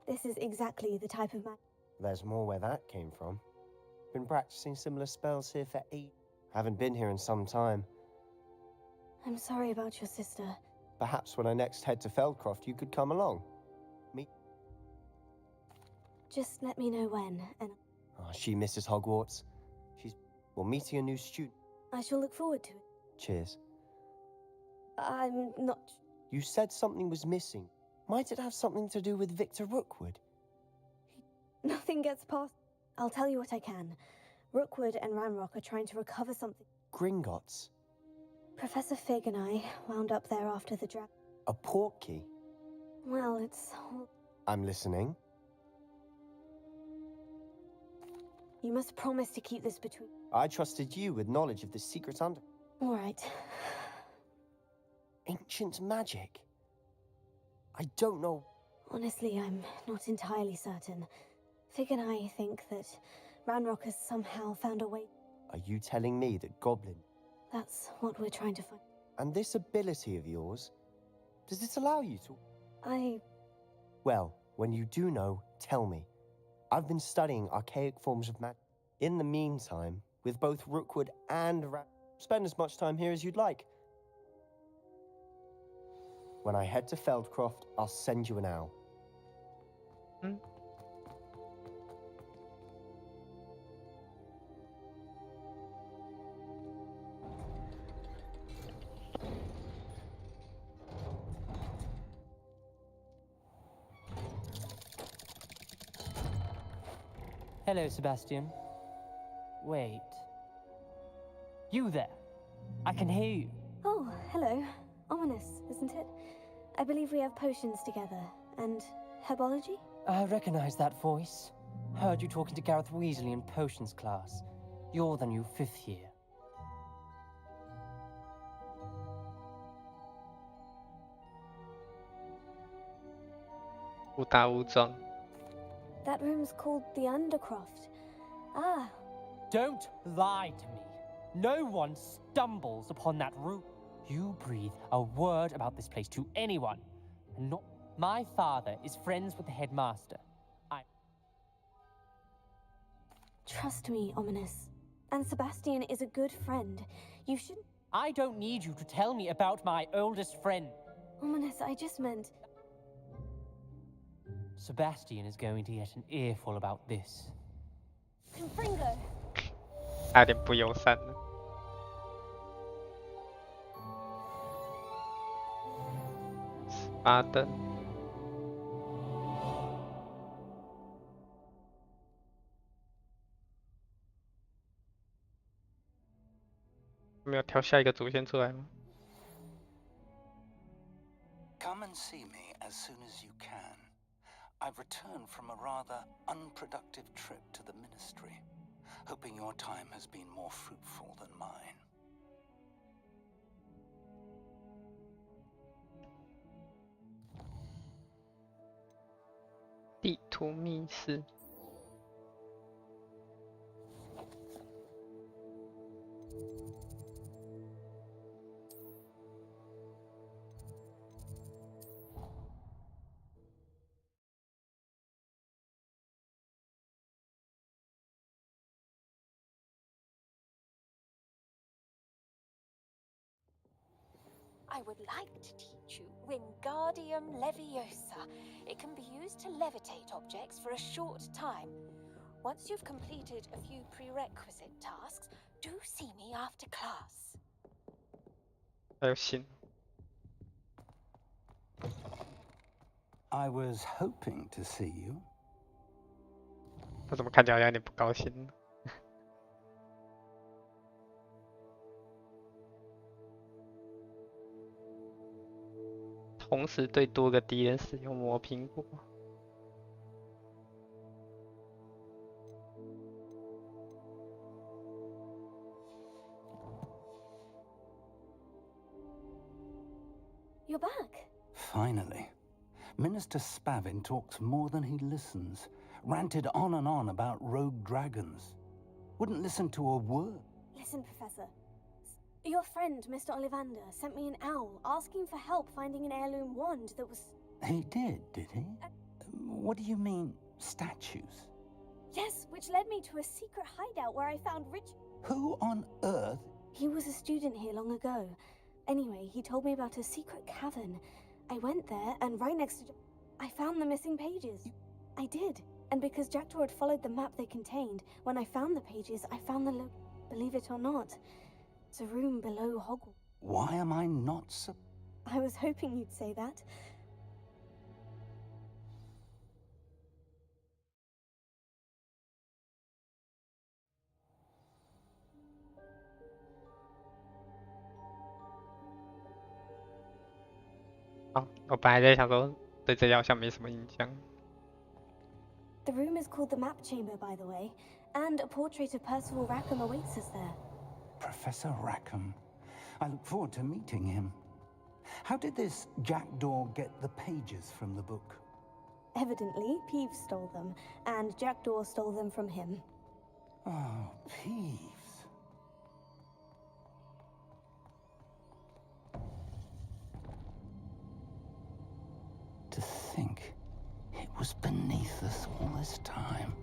This is exactly the type of magic. There's more where that came from. Been practicing similar spells here for 8... Haven't been here in some time. I'm sorry about your sister. Perhaps when I next head to Feldcroft, you could come along. Just let me know when, and... Oh, she misses Hogwarts. She's... Well, meeting a new student. I shall look forward to it. Cheers. I'm not... You said something was missing. Might it have something to do with Victor Rookwood? Nothing gets past... I'll tell you what I can. Rookwood and Ranrock are trying to recover something. Gringotts. Professor Fig and I wound up there after the draft. A portkey? Well, it's... I'm listening. You must promise to keep this between... I trusted you with knowledge of the secret under... All right. Ancient magic? I don't know... Honestly, I'm not entirely certain. Fig and I think that Ranrock has somehow found a way... Are you telling me that Goblin... That's what we're trying to find. And this ability of yours, does it allow you to... Well, when you do know, tell me. I've been studying archaic forms of magic. In the meantime, with both Rookwood and spend as much time here as you'd like. When I head to Feldcroft, I'll send you an owl. Hello, Sebastian. Wait. You there? I can hear you. Oh, hello. Ominous, isn't it? I believe we have potions together. And herbology? I recognize that voice. Heard you talking to Gareth Weasley in potions class. You're the new 5th year. That room's called the Undercroft. Ah. Don't lie to me. No one stumbles upon that room. You breathe a word about this place to anyone. And not... My father is friends with the headmaster. Trust me, Ominous. And Sebastian is a good friend. You shouldn't... I don't need you to tell me about my oldest friend. Ominous, I just meant... Sebastian is going to get an earful about this. Confringo. 有点不友善了。18灯。没有挑下一个主线出来吗？ Come and see me as soon as you can. I've returned from a rather unproductive trip to the Ministry, hoping your time has been more fruitful than mine. 地图密室。I would like to teach you Wingardium Leviosa. It can be used to levitate objects for a short time. Once you've completed a few prerequisite tasks, do see me after class. 还有信。 I was hoping to see you. 他怎么看起来好像有点不高兴呢？ 同时对多个敌人使用魔苹果。You're back. Finally. Minister Spavin talks more than he listens. Ranted on and on about rogue dragons. Wouldn't listen to a word. Listen, Professor. Your friend, Mr. Ollivander, sent me an owl asking for help finding an heirloom wand that was... He did he? What do you mean, statues? Yes, which led me to a secret hideout where I found rich... Who on earth? He was a student here long ago. Anyway, he told me about a secret cavern. I went there, and right next to... I found the missing pages. I did. And because Jackdaw had followed the map they contained, when I found the pages, I found the Believe it or not, It's a room below Hogwarts. Why am I not I was hoping you'd say that. Oh, 我本来在想说对这好像没什么印象。The room is called the Map Chamber, by the way, and a portrait of Percival Rackham awaits us there. Professor Rackham? I look forward to meeting him. How did this jackdaw get the pages from the book? Evidently, Peeves stole them, and Jackdaw stole them from him. Oh, Peeves. To think it was beneath us all this time.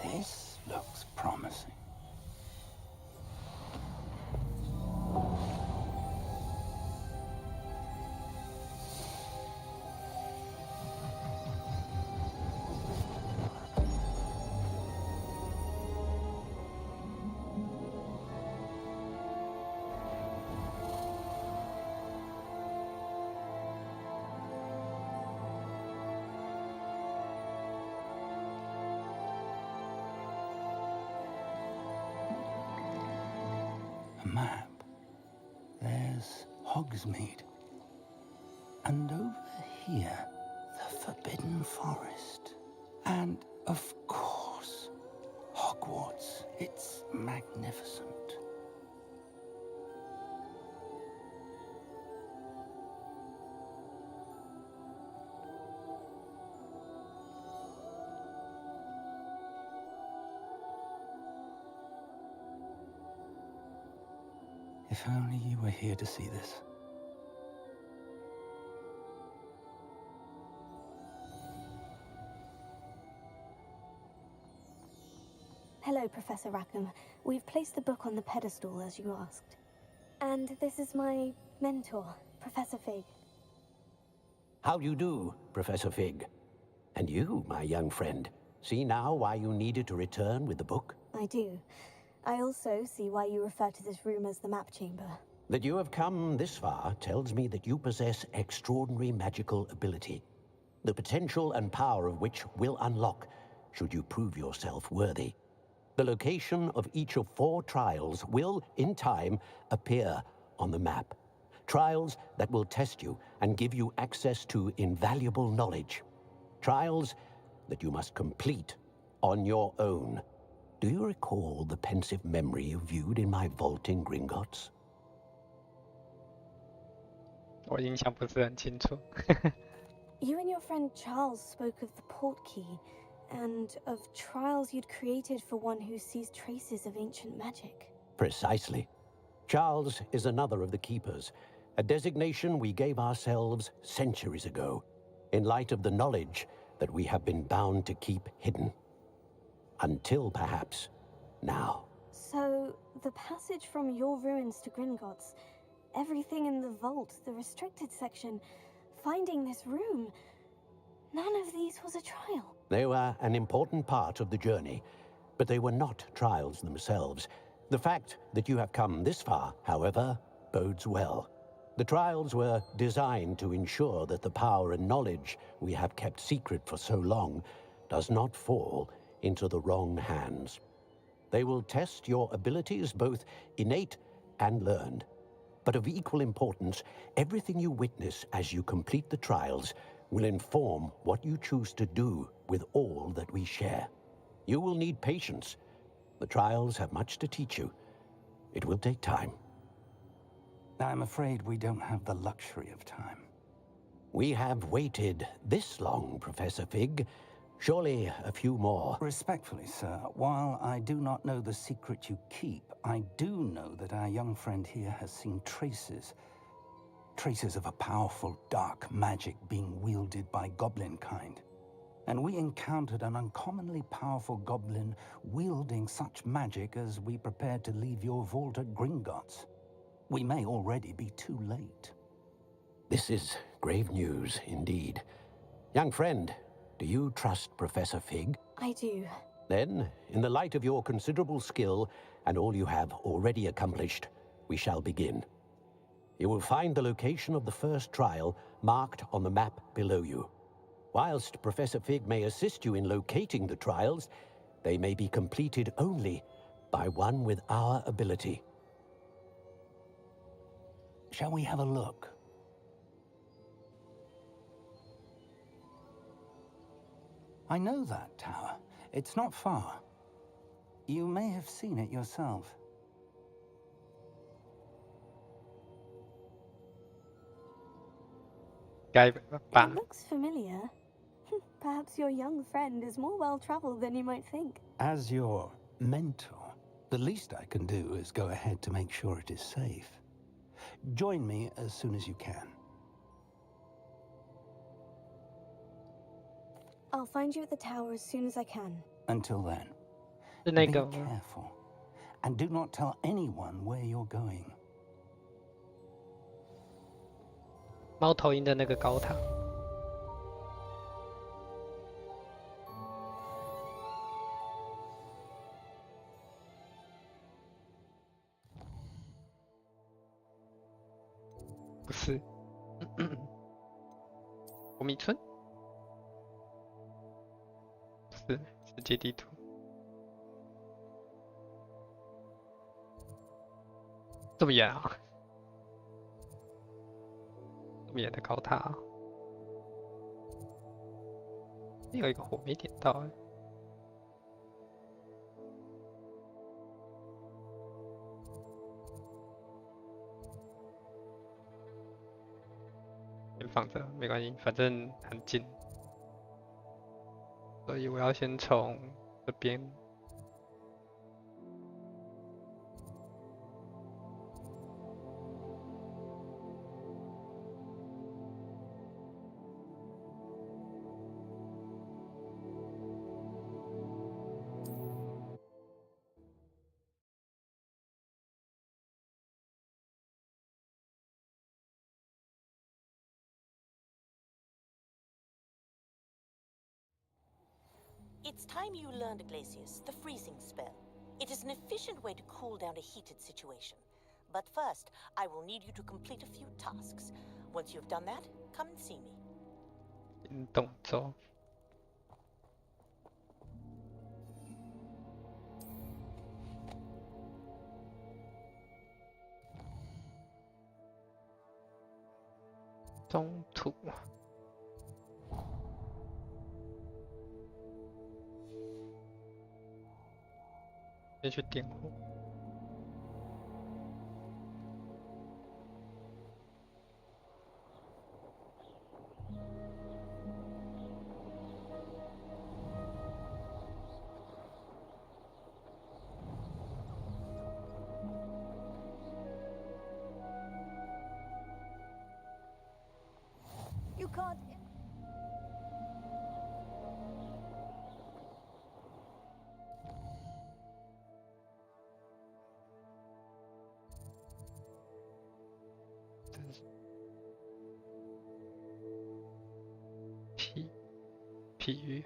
This looks promising. A map. There's Hogsmeade. And over here, the Forbidden Forest. And, of course, Hogwarts. It's magnificent. If only you were here to see this. Hello, Professor Rackham. We've placed the book on the pedestal, as you asked. And this is my mentor, Professor Fig. How do you do, Professor Fig? And you, my young friend, see now why you needed to return with the book? I do. I also see why you refer to this room as the Map Chamber. That you have come this far tells me that you possess extraordinary magical ability, the potential and power of which will unlock should you prove yourself worthy. The location of each of 4 trials will, in time, appear on the map. Trials that will test you and give you access to invaluable knowledge. Trials that you must complete on your own. Do you recall the pensive memory you viewed in my vault in Gringotts? 我印象不是很清楚。You and your friend Charles spoke of the portkey, and of trials you'd created for one who sees traces of ancient magic. Precisely. Charles is another of the keepers, a designation we gave ourselves centuries ago, in light of the knowledge that we have been bound to keep hidden. Until, perhaps, now. So, the passage from your ruins to Gringotts, everything in the vault, the restricted section, finding this room, none of these was a trial. They were an important part of the journey, but they were not trials themselves. The fact that you have come this far, however, bodes well. The trials were designed to ensure that the power and knowledge we have kept secret for so long does not fall into the wrong hands. They will test your abilities, both innate and learned. But of equal importance, everything you witness as you complete the trials will inform what you choose to do with all that we share. You will need patience. The trials have much to teach you. It will take time. I'm afraid we don't have the luxury of time. We have waited this long, Professor Fig, Surely a few more. Respectfully, sir, while I do not know the secret you keep, I do know that our young friend here has seen traces of a powerful dark magic being wielded by goblin kind. And we encountered an uncommonly powerful goblin wielding such magic as we prepared to leave your vault at Gringotts. We may already be too late. This is grave news indeed. Young friend, do you trust Professor Fig? I do. Then, in the light of your considerable skill and all you have already accomplished, we shall begin. You will find the location of the first trial marked on the map below you. Whilst Professor Fig may assist you in locating the trials, they may be completed only by one with our ability. Shall we have a look? I know that tower. It's not far. You may have seen it yourself. It looks familiar. Perhaps your young friend is more well-traveled than you might think. As your mentor, the least I can do is go ahead to make sure it is safe. Join me as soon as you can. I'll find you at the tower as soon as I can. Until then, be careful. And do not tell anyone where you're going. 猫头鹰的那个高塔。不是，火迷村，是世界地图。这么远啊！这么远的高塔啊！有一个火没点到哎。先放着，没关系，反正很近，所以我要先从这边。It's time you learned, Glacius, the freezing spell. It is an efficient way to cool down a heated situation. But first, I will need you to complete a few tasks. Once you've done that, come and see me. 动作。中途。先去点火。You can't.譬喻。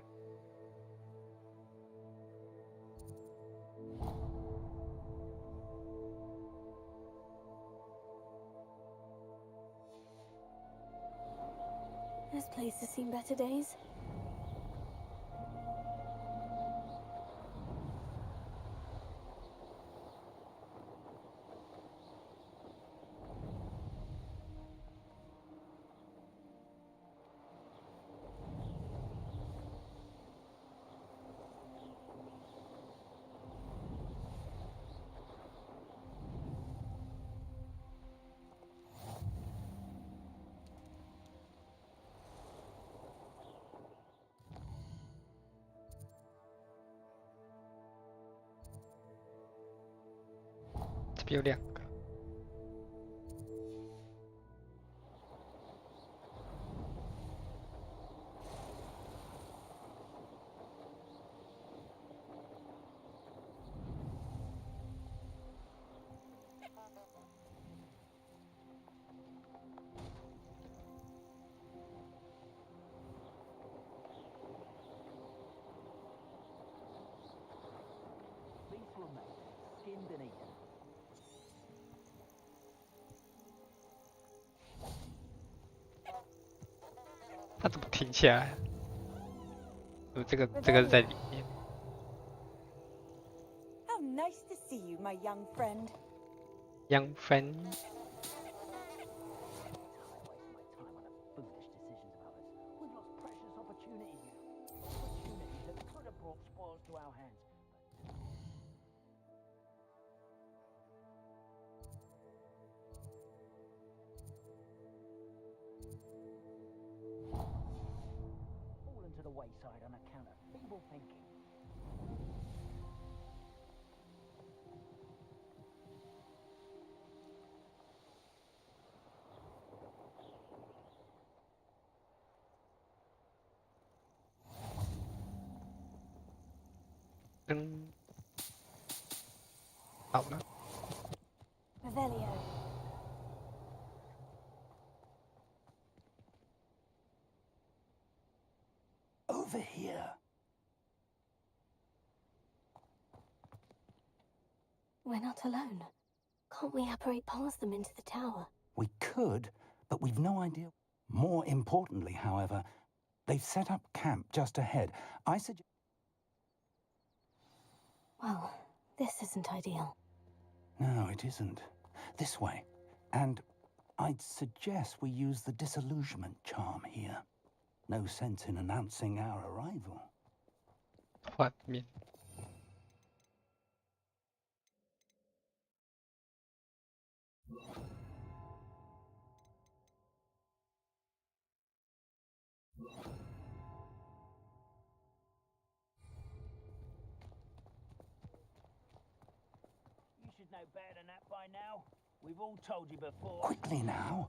This place has seen better days. SP 有2个。它怎么停下来？这个是在里面。How nice to see you, my young friend. Young friend. We've lost precious opportunities here. Opportunities that could have brought spoils to our hands. Fallen to the wayside on account of feeble thinking. Revelio. Over here. We're not alone. Can't we apparate past them into the tower? We could, but we've no idea. More importantly, however, they've set up camp just ahead. I suggest... Well, this isn't ideal. No, it isn't. This way. And I'd suggest we use the disillusionment charm here. No sense in announcing our arrival. What mean? You should know better than that by now. We've all told you before. Quickly now.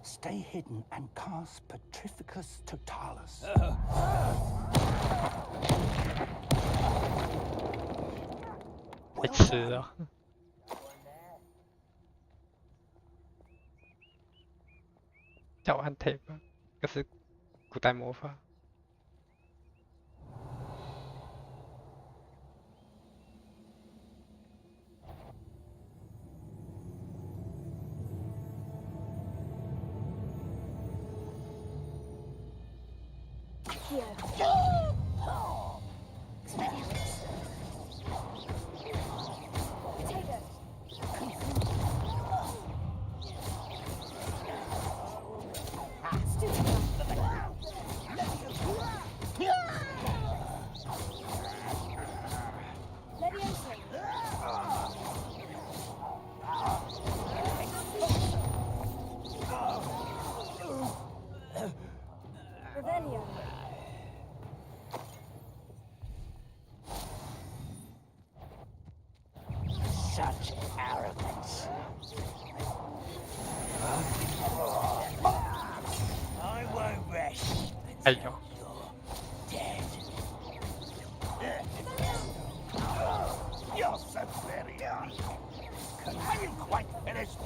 Stay hidden and cast Petrificus Totalis. 被吃了。叫我按 tab， 这是古代魔法。Such arrogance. I won't rest until you're dead. You're superior. I ain't quite finished.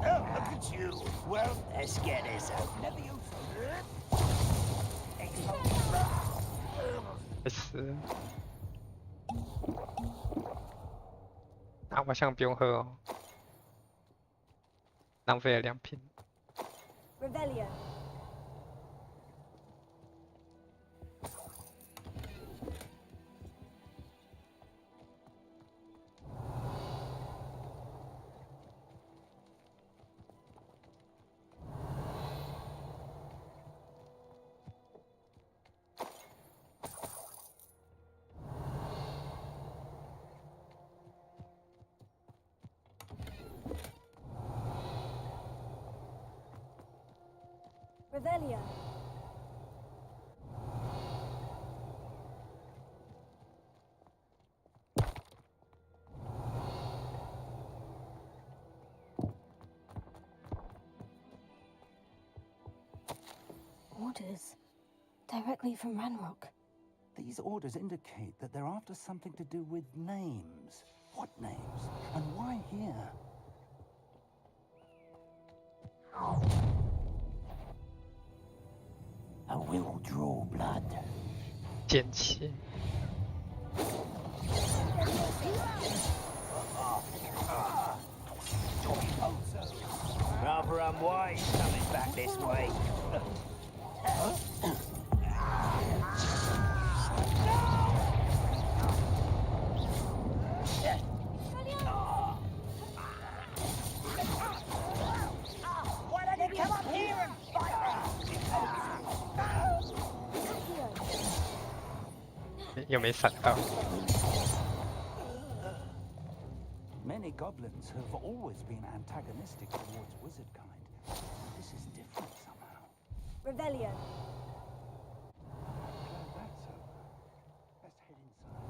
Oh, look at you. Well, let's get this out.是。我想不用喝哦，浪费了2瓶。Revelio. Revelio. Orders. Directly from Ranrock. These orders indicate that they're after something to do with names. What names? And why here? I will draw blood. 剑气。 Rather unwise coming back this way. Why don't you come up here and fight me? 又没闪到。 Many goblins have always been antagonistic towards wizard kind. This is different somehow. Revelio. That's over. Let's head inside.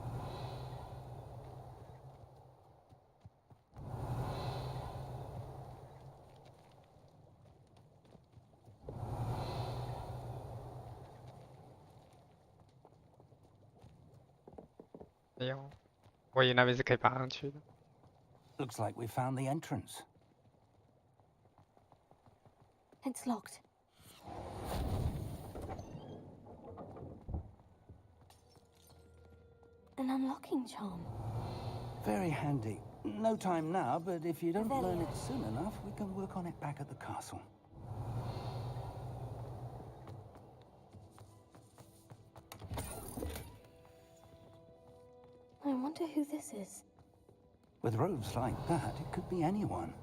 没有，我以为那边是可以爬上去的。 Looks like we found the entrance. It's locked. An unlocking charm. Very handy. No time now, but if you don't learn it soon enough, we can work on it back at the castle. I wonder who this is. With robes like that, it could be anyone.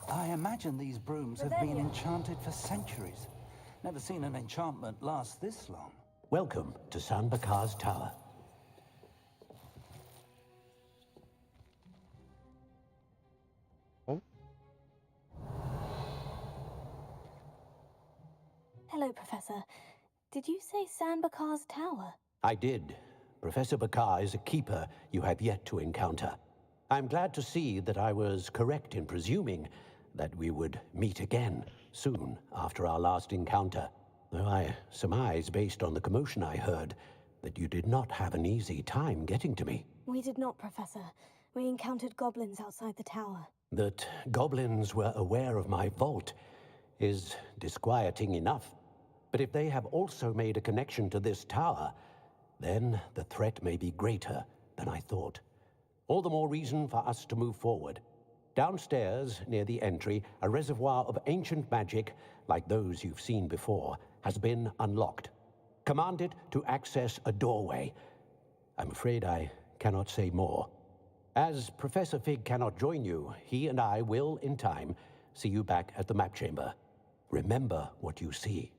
I imagine these brooms have been enchanted for centuries. Never seen an enchantment last this long. Welcome to San Bakar's Tower. Hello, Professor. Did you say San Bakar's Tower? I did. Professor Bakar is a keeper you have yet to encounter. I'm glad to see that I was correct in presuming that we would meet again soon after our last encounter. Though I surmise, based on the commotion I heard, that you did not have an easy time getting to me. We did not, Professor. We encountered goblins outside the tower. That goblins were aware of my vault is disquieting enough. But if they have also made a connection to this tower, then the threat may be greater than I thought. All the more reason for us to move forward. Downstairs, near the entry, a reservoir of ancient magic, like those you've seen before, has been unlocked. Commanded to access a doorway. I'm afraid I cannot say more. As Professor Fig cannot join you, he and I will, in time, see you back at the map chamber. Remember what you see.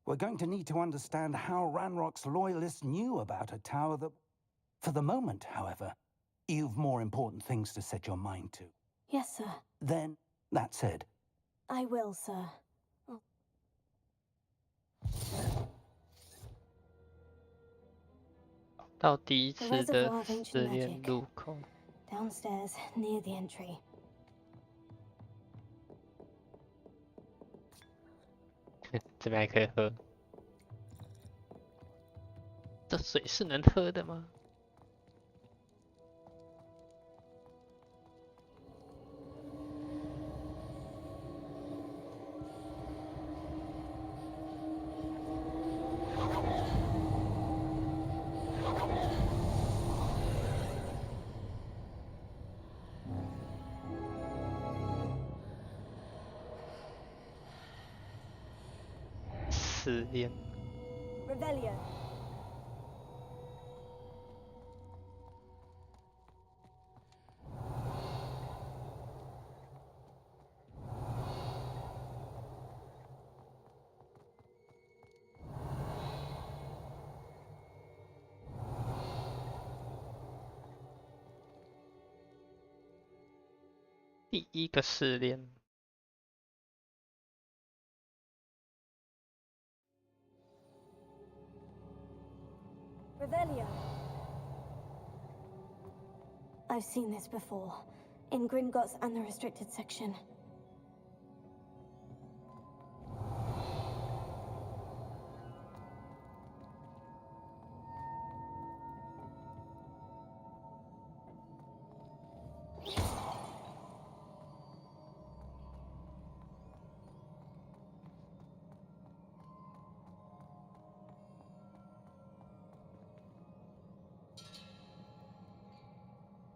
We're going to need to understand how Ranrock's loyalists knew about a tower that... For the moment, however, you've more important things to set your mind to. Yes, sir. Then, that said... I will, sir. Oh. 到第一次的试炼入口。 Downstairs, near the entry. 这边还可以喝。这水是能喝的吗？试炼。Revelio. 第一个试炼。Revelio. I've seen this before, in Gringotts and the restricted section.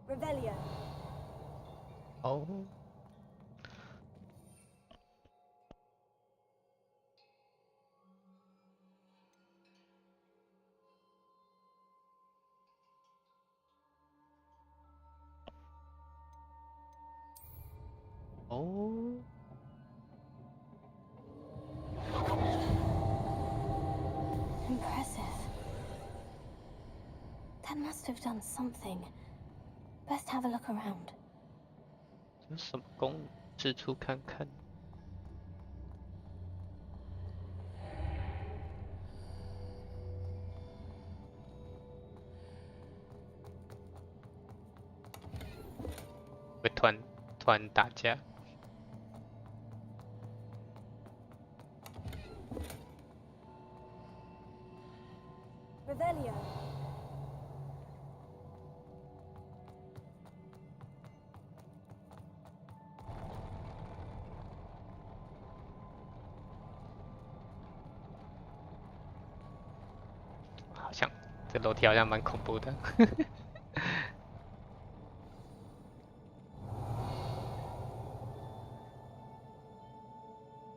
Revelio. Oh. Oh. Impressive. That must have done something. Best have a look around. 这是什么功能？四处看看。会突然打架。Revelio.好像这楼梯好像蛮恐怖的。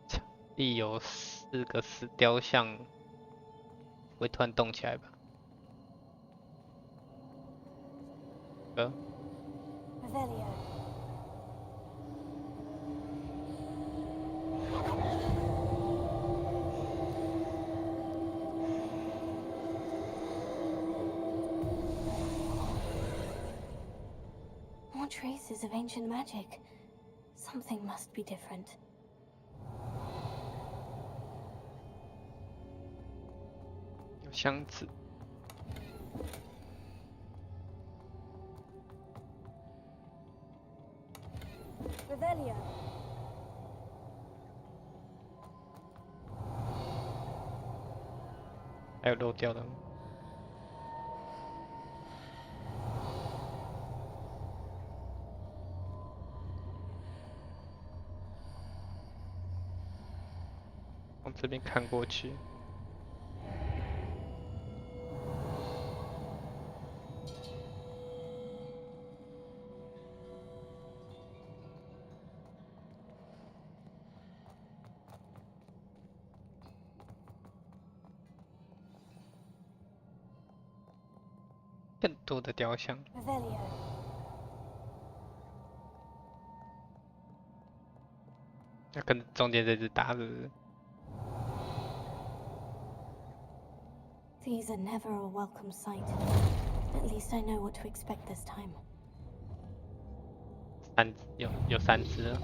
墙壁有4个死雕像，会突然动起来吧Revelio. More traces of ancient magic. Something must be different.有箱子。Revelio. 还有漏掉的吗？往这边看过去。更多的雕像。Revelio. 要跟中间这只打是不是？ These are never a welcome sight. At least I know what to expect this time. 有3只了。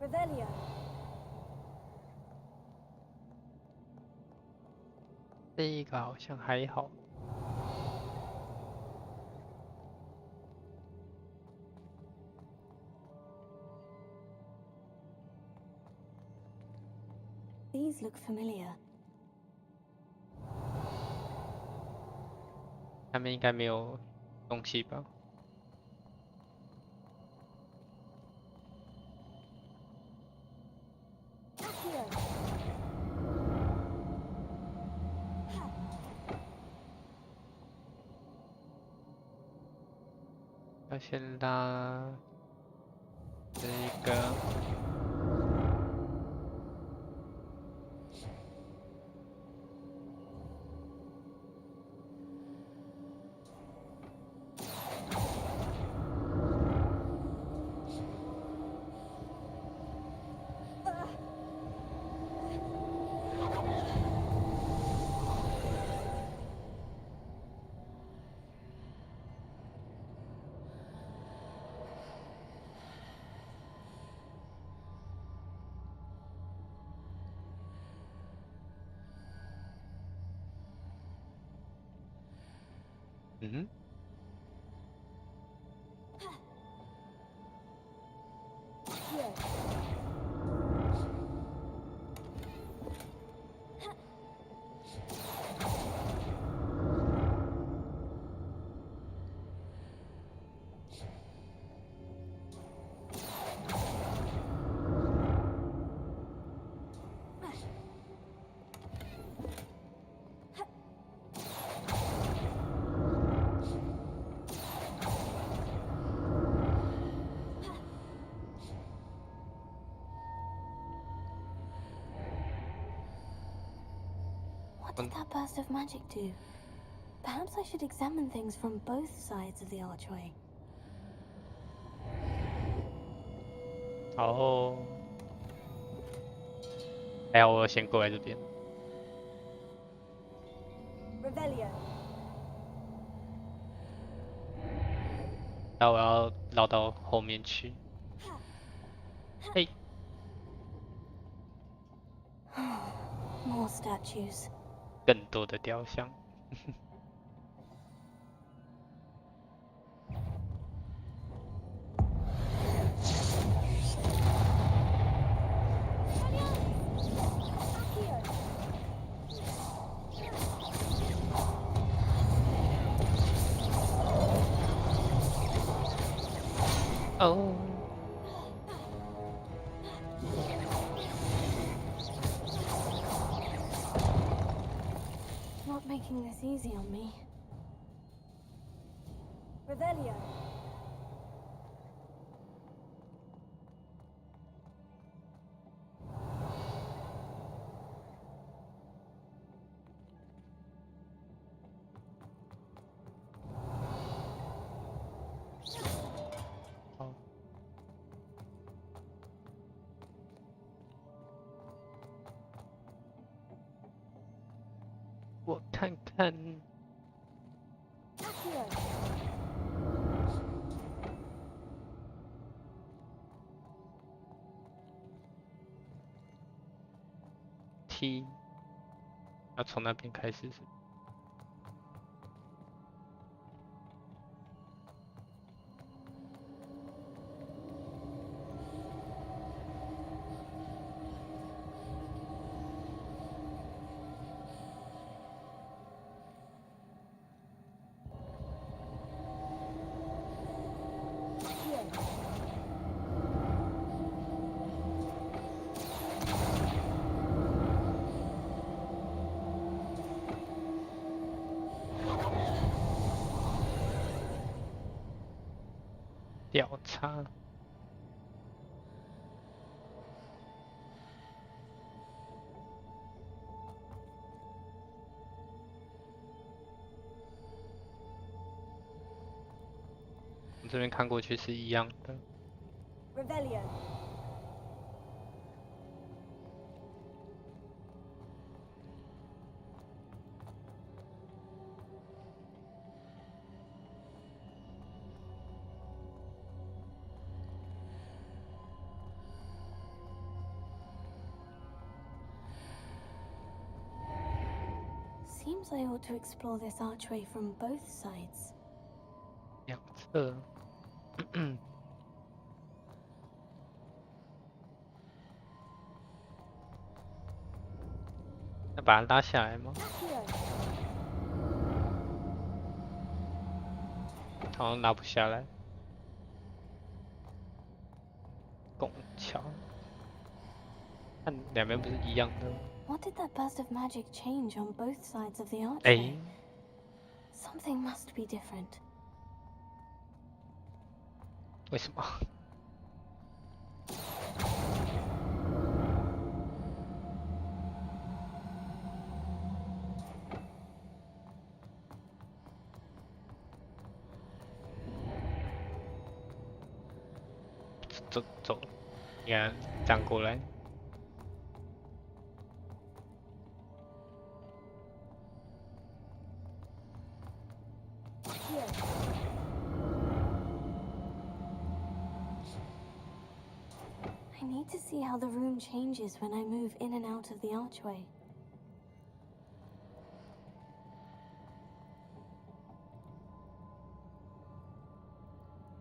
Revelio. 这一个好像还好。These look familiar. 他们应该没有东西吧？要先拉这个。嗯。What did that burst of magic do? Perhaps I should examine things from both sides of the archway. 哦，还好我先过来这边。Revelio. 那我要绕到后面去。嘿。More statues. 更多的雕像。哦。Not making this easy on me. Revelio. 我看看。T， 要从那边开始是。调查。我这边看过去是一样的。Revelio. Seems I ought to explore this archway from both sides. 两侧。要把它拉下来吗？好像拉不下来。拱桥，看两边不是一样的。What did that burst of magic change on both sides of the archway? Something must be different. 为什么？走，你看这样过来。I need to see how the room changes when I move in and out of the archway.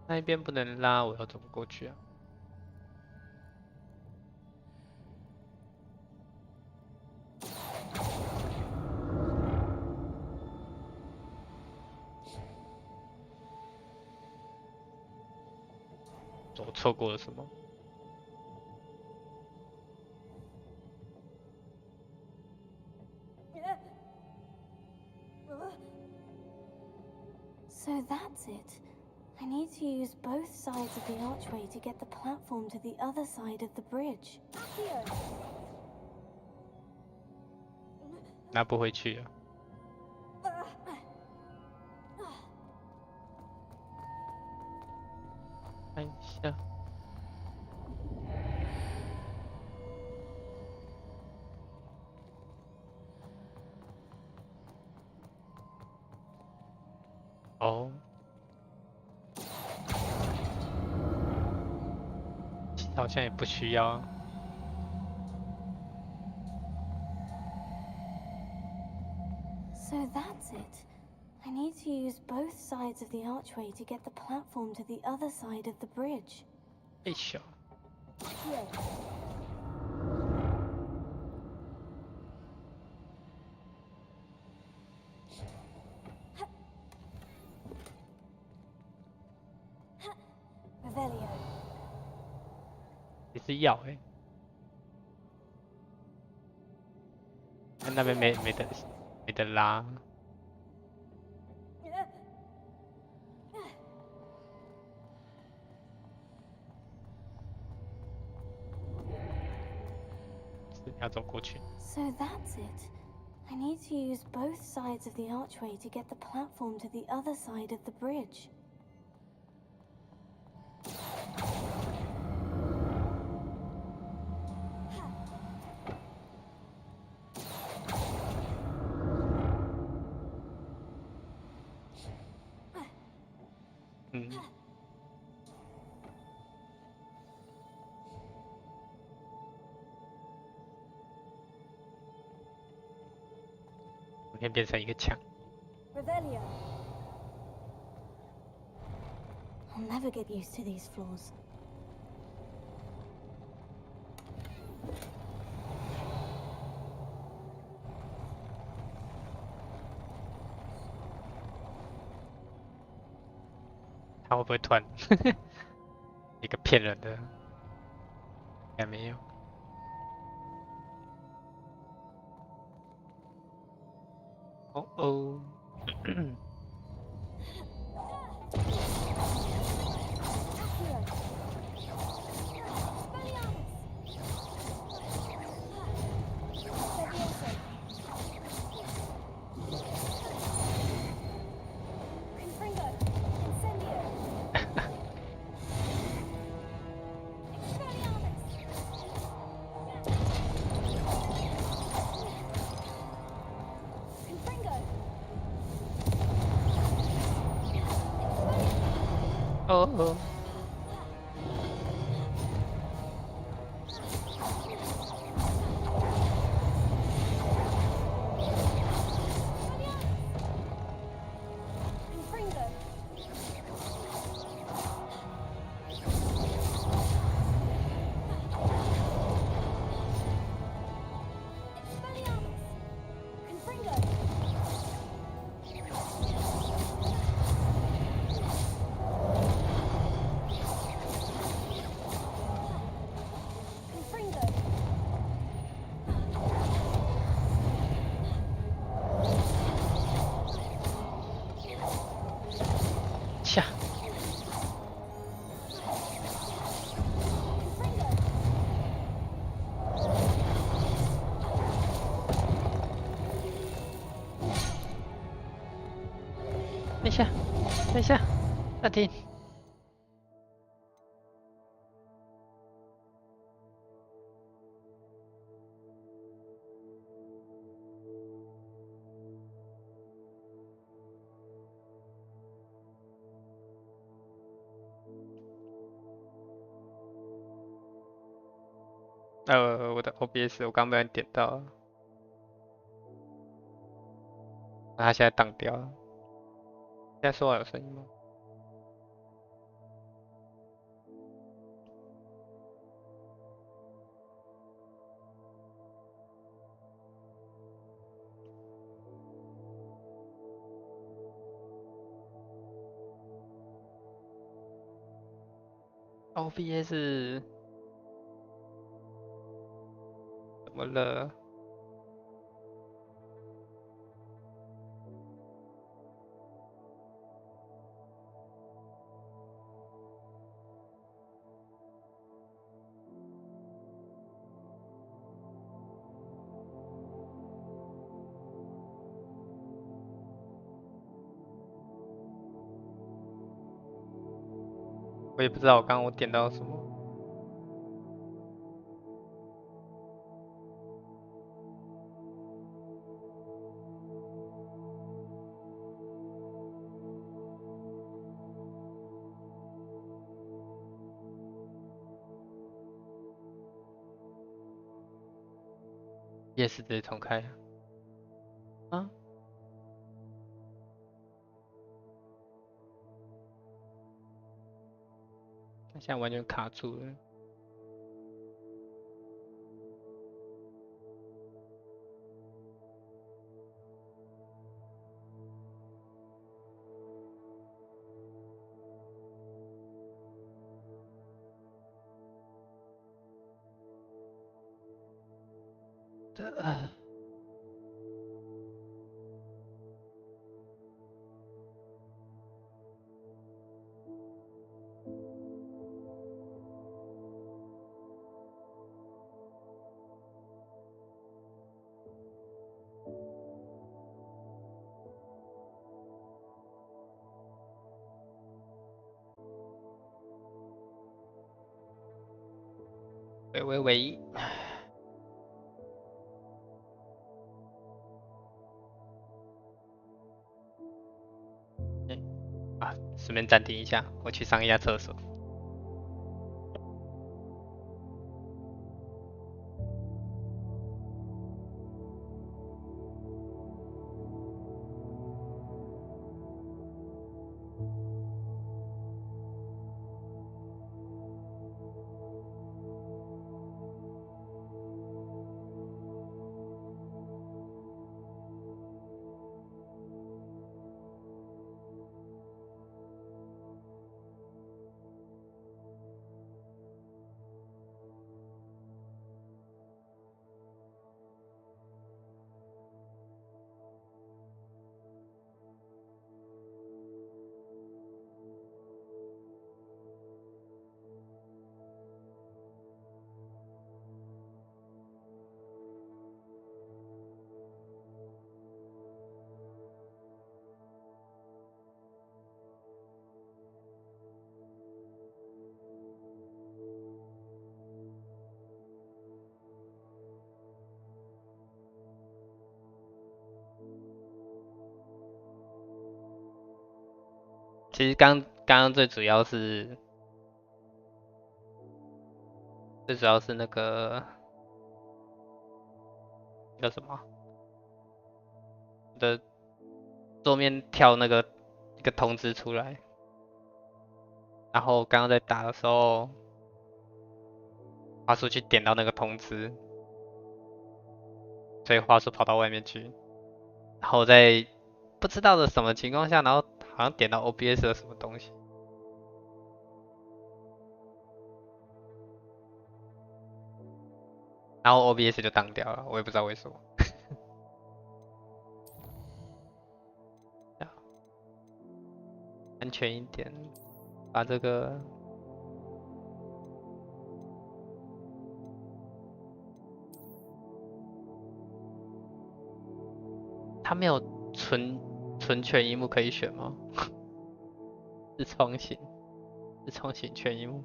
那一边不能拉，我要怎么过去啊？我错过了什么？ So that's it. I need to use both sides of the archway to get the platform to the other side of the bridge. 拿不回去啊！看一下。哦。 好像也不需要。So that's it. I need to use both sides of the archway to get the platform to the other side of the bridge. 太小。Revelio. 也是要哎、欸，但那边没得拉。是要走过去。So that's it. I need to use both sides of the archway to get the platform to the other side of the bridge. Mm. 我可以变成一个墙。Revelio. I'll never get used to these floors. 他会不会突然一个骗人的？应该没有。哦哦。哦哦。等一下，暂停。我的 OBS 我刚被人点到了，那它现在当掉了。现在说话有声音吗？OBS 怎么了？我也不知道我刚刚点到什么。也是直接重开啊？现在完全卡住了。喂，啊，顺便暂停一下，我去上一下厕所。其实刚刚最主要是那个叫什么的桌面跳那个一个通知出来，然后刚刚在打的时候，滑鼠去点到那个通知，所以滑鼠跑到外面去，然后在不知道的什么情况下，然后好像点到 OBS 的什么东西，然后 OBS 就当掉了，我也不知道为什么。安全一点，把这个它没有纯全萤幕可以选吗？自创型全一幕。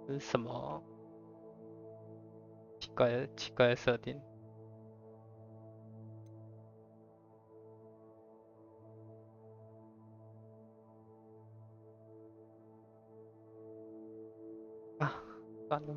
这是什么奇怪的设定？啊，算了。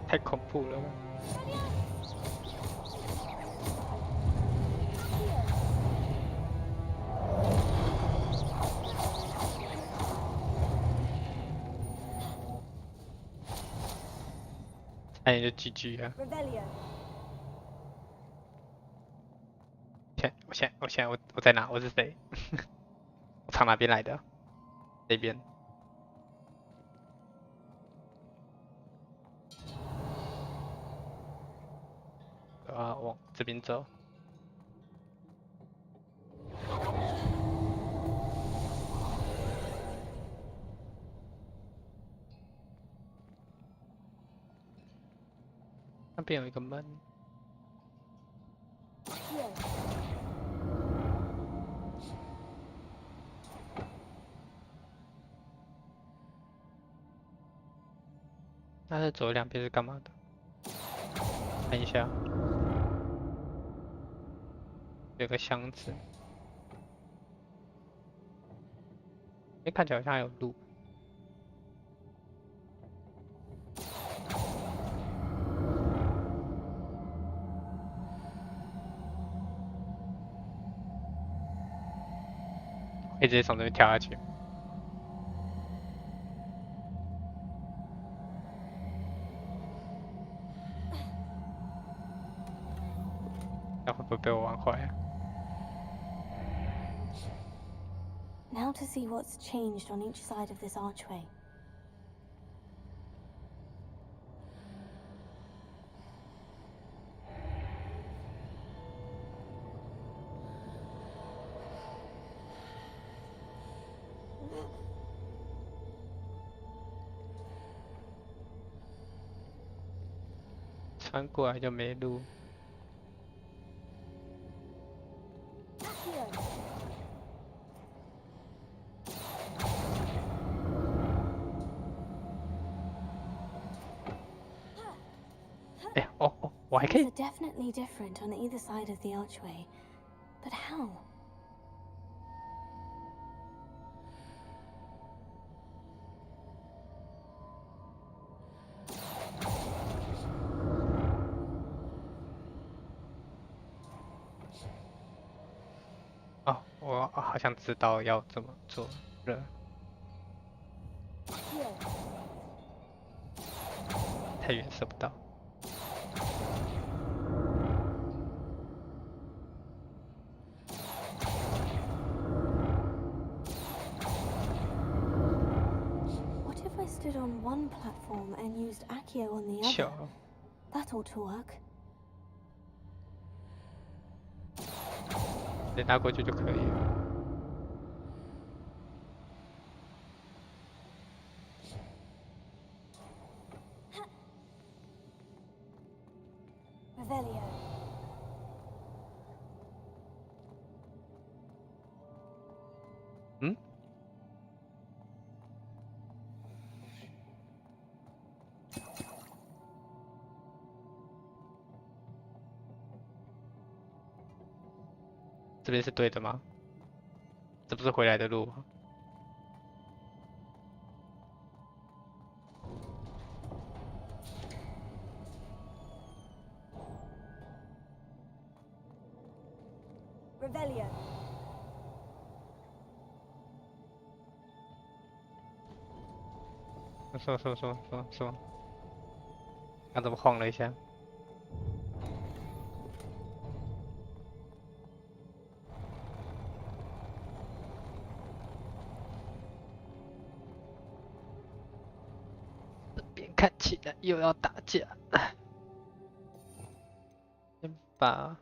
太恐怖了！差点就 GG 了。我在哪？我是谁？我从哪边来的？这边。往这边走。那边有一个门。那这左两边是干嘛的？看一下。有个箱子，看起来好像还有路。可以直接从这边跳下去。那会不会被我玩坏啊？ Now to see what's changed on each side of this archway. "穿过来就没路。 Things are definitely different on either side of the archway, but how? Oh, 我好像知道要怎么做了。太远射不到。 Stood on one platform and used Accio on the other. That ought to work. 再拿过去就可以了。Revelio. 嗯？ 这边是对的吗？这不是回来的路吗？ Revelio. 说。刚怎么晃了一下？这边看起来又要打架，先把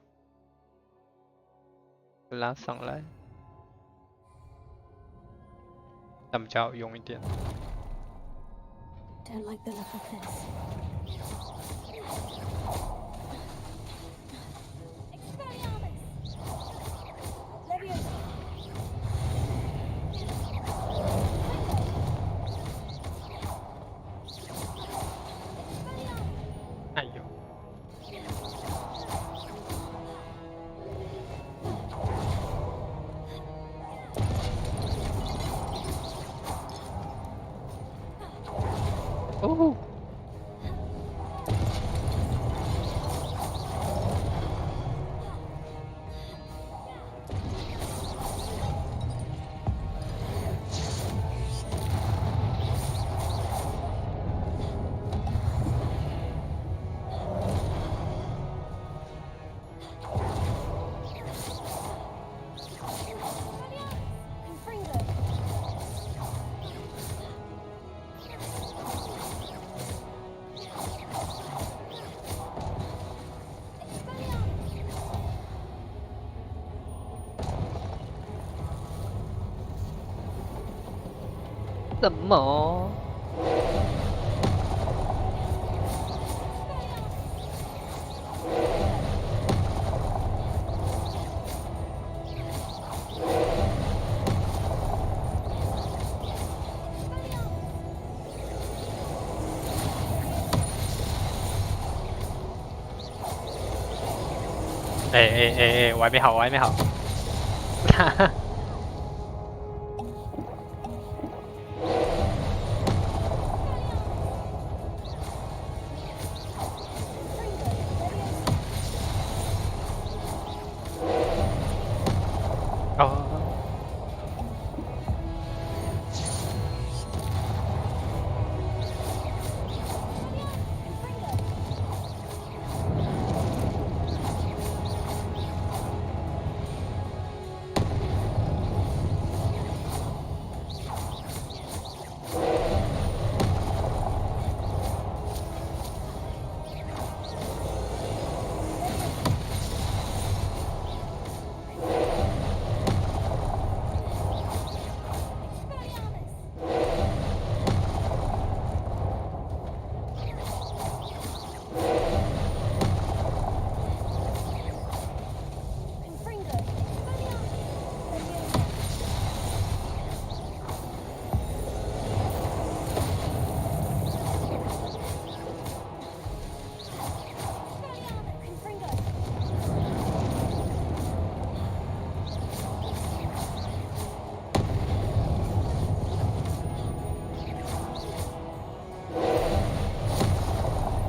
拉上来，这样比较好用一点。 Don't like the look of this. Oh. 什么？我还没好，我还没好。哈哈。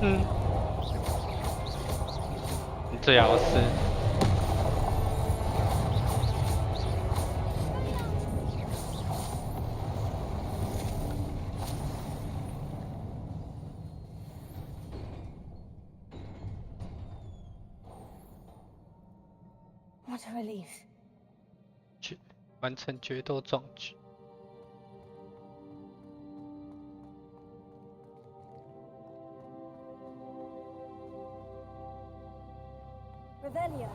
你最好是。 What a relief. 完成决斗壮举。 Revelio.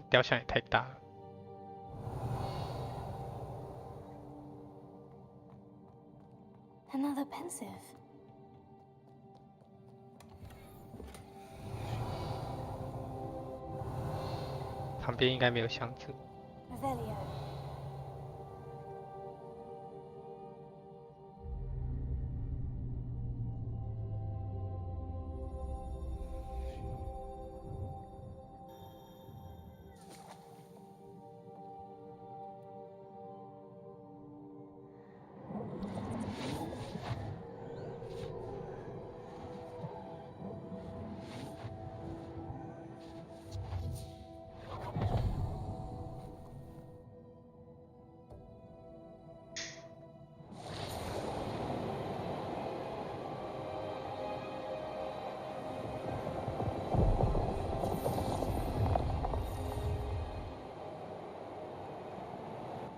雕像也太大了。 Another pensive. 旁边应该没有箱子。 Revelio.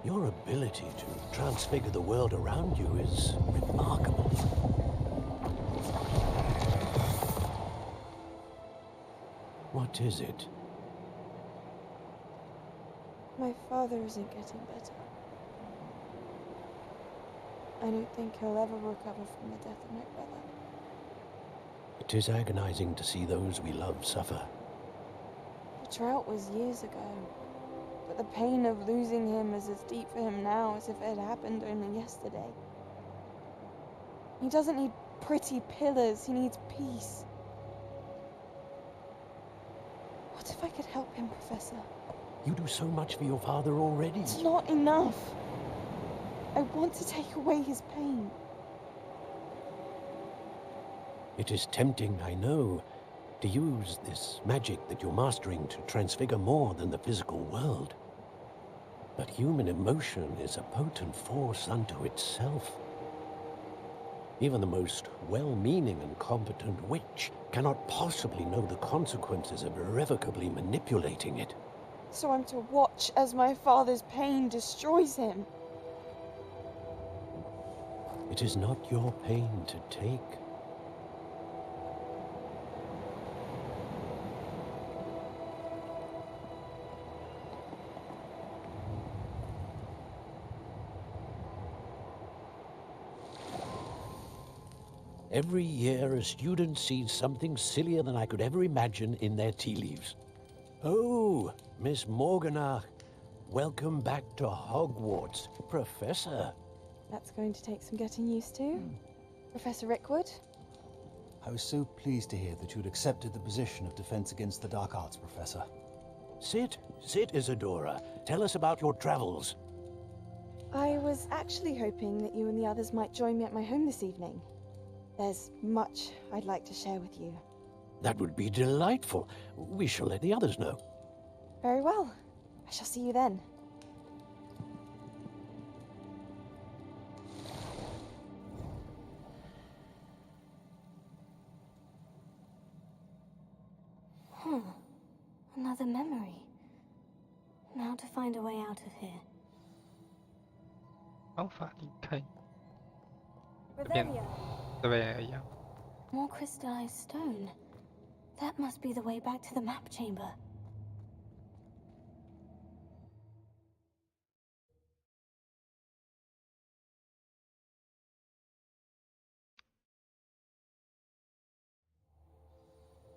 Your ability to transfigure the world around you is remarkable. What is it? My father isn't getting better. I don't think he'll ever recover from the death of my brother. It is agonizing to see those we love suffer. The drought was years ago, but the pain of losing him is as deep for him now as if it had happened only yesterday. He doesn't need pretty pillars, he needs peace. What if I could help him, Professor? You do so much for your father already. It's not enough. I want to take away his pain. It is tempting, I know, to use this magic that you're mastering to transfigure more than the physical world. But human emotion is a potent force unto itself. Even the most well-meaning and competent witch cannot possibly know the consequences of irrevocably manipulating it. So I'm to watch as my father's pain destroys him. It is not your pain to take. Every year, a student sees something sillier than I could ever imagine in their tea leaves. Oh, Miss Morganach, welcome back to Hogwarts, Professor. That's going to take some getting used to. Professor Rickwood? I was so pleased to hear that you'd accepted the position of Defense Against the Dark Arts, Professor. Sit, Isadora. Tell us about your travels. I was actually hoping that you and the others might join me at my home this evening. There's much I'd like to share with you. That would be delightful. We shall let the others know. Very well. I shall see you then. Another memory. Now to find a way out of here. 方法离开。这边 Revelio. 这边一样。 More crystallized stone. That must be the way back to the map chamber.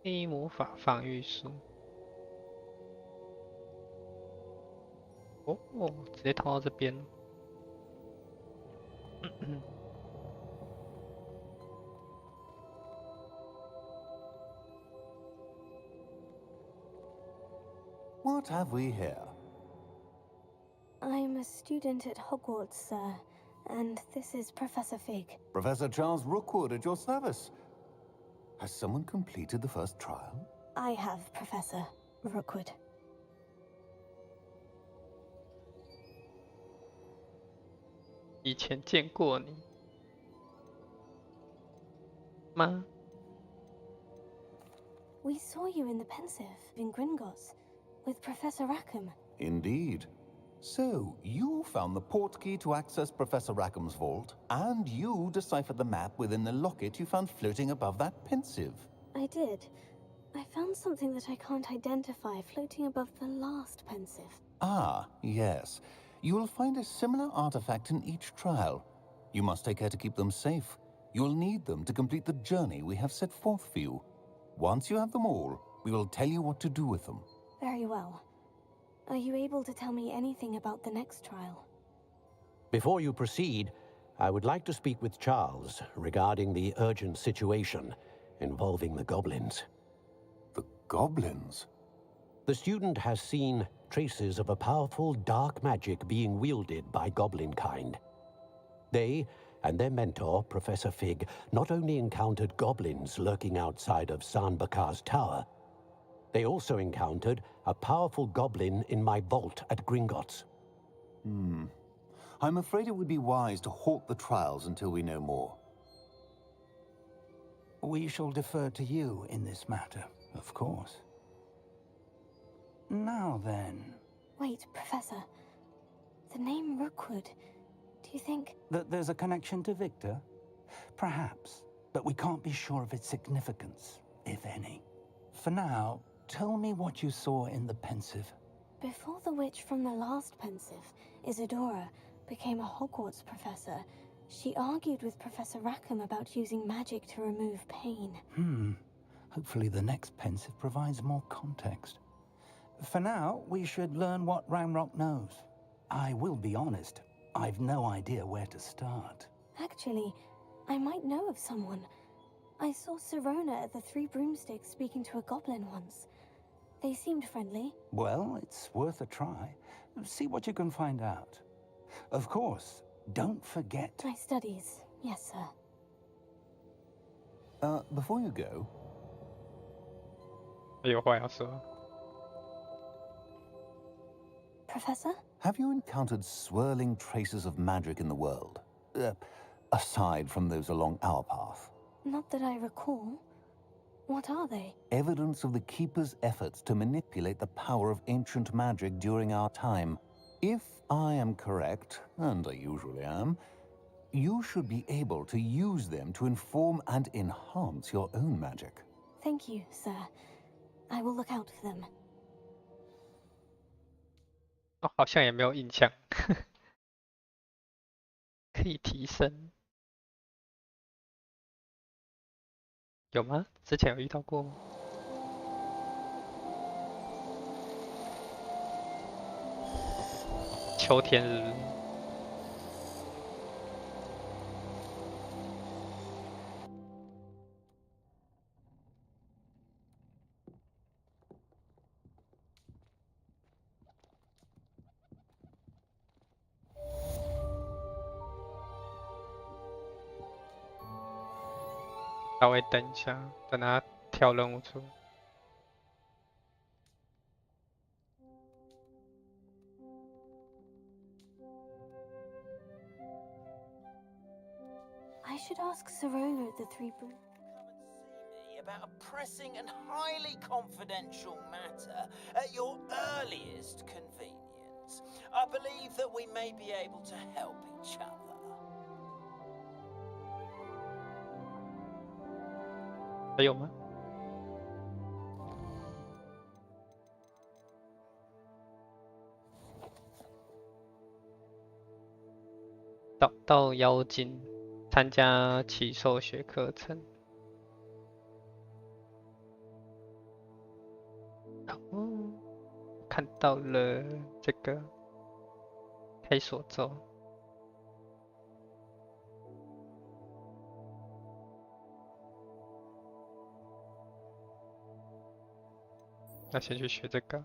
黑魔法防御术。哦，直接通到这边。What have we here? I'm a student at Hogwarts, sir, and this is Professor Fig. Professor Charles Rookwood at your service. Has someone completed the first trial? I have, Professor Rookwood.以前见过你吗？ We saw you in the Pensive in Gringotts with Professor Rackham. Indeed. So, you found the portkey to access Professor Rackham's vault, and you deciphered the map within the locket you found floating above that Pensive. I did. I found something that I can't identify floating above the last Pensive. Ah, yes. You will find a similar artifact in each trial. You must take care to keep them safe. You'll need them to complete the journey we have set forth for you. Once you have them all, we will tell you what to do with them. Very well. Are you able to tell me anything about the next trial? Before you proceed, I would like to speak with Charles regarding the urgent situation involving the goblins. The goblins? The student has seen traces of a powerful dark magic being wielded by goblin kind. They and their mentor, Professor Fig, not only encountered goblins lurking outside of San Bakar's tower, they also encountered a powerful goblin in my vault at Gringotts. I'm afraid it would be wise to halt the trials until we know more. We shall defer to you in this matter, of course. Now then... Wait, Professor. The name Rookwood. Do you think... That there's a connection to Victor? Perhaps, but we can't be sure of its significance, if any. For now, tell me what you saw in the pensive. Before the witch from the last pensive, Isadora, became a Hogwarts professor, she argued with Professor Rackham about using magic to remove pain. Hopefully the next pensive provides more context. For now, we should learn what Ranrock knows. I will be honest, I've no idea where to start. Actually, I might know of someone. I saw Sirona at the Three Broomsticks speaking to a goblin once. They seemed friendly. Well, it's worth a try. See what you can find out. Of course, don't forget... My studies, yes, sir. Before you go... 有话要说。 Professor? Have you encountered swirling traces of magic in the world? Aside from those along our path? Not that I recall. What are they? Evidence of the Keeper's efforts to manipulate the power of ancient magic during our time. If I am correct, and I usually am, you should be able to use them to inform and enhance your own magic. Thank you, sir. I will look out for them. 哦，好像也没有印象，可以提升，有吗？之前有遇到过吗？秋天是不是？稍微等一下，等他跳任务出来。I should ask Sirona at the Three Broom. About a pressing and highly confidential matter at your earliest convenience. I believe that we may be able to help each other. 还有吗？找到妖精，参加奇兽学课程。哦，看到了这个开锁咒。 那先去学这个。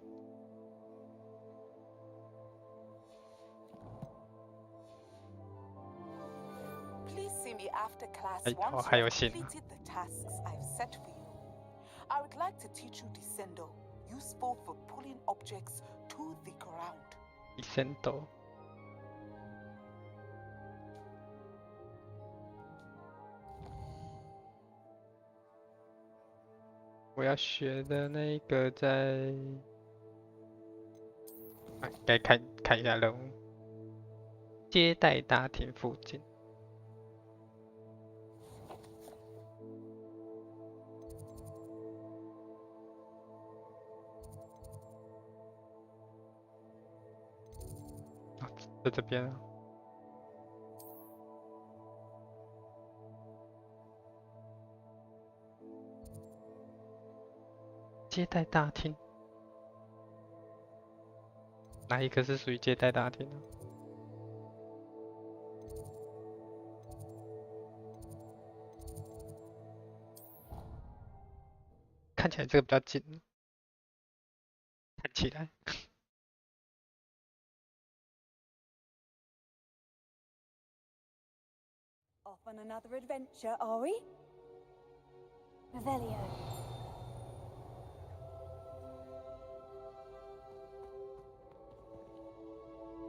哦，还有信。I would like to teach you Descendo, useful for pulling objects to the ground. Descendo。我要学的那个在，该看一下任务。接待大厅附近。啊，在这边啊。 接待大厅，哪一个是属于接待大厅呢？看起来这个比较近，看起来。Off on another adventure, are we? Revelio.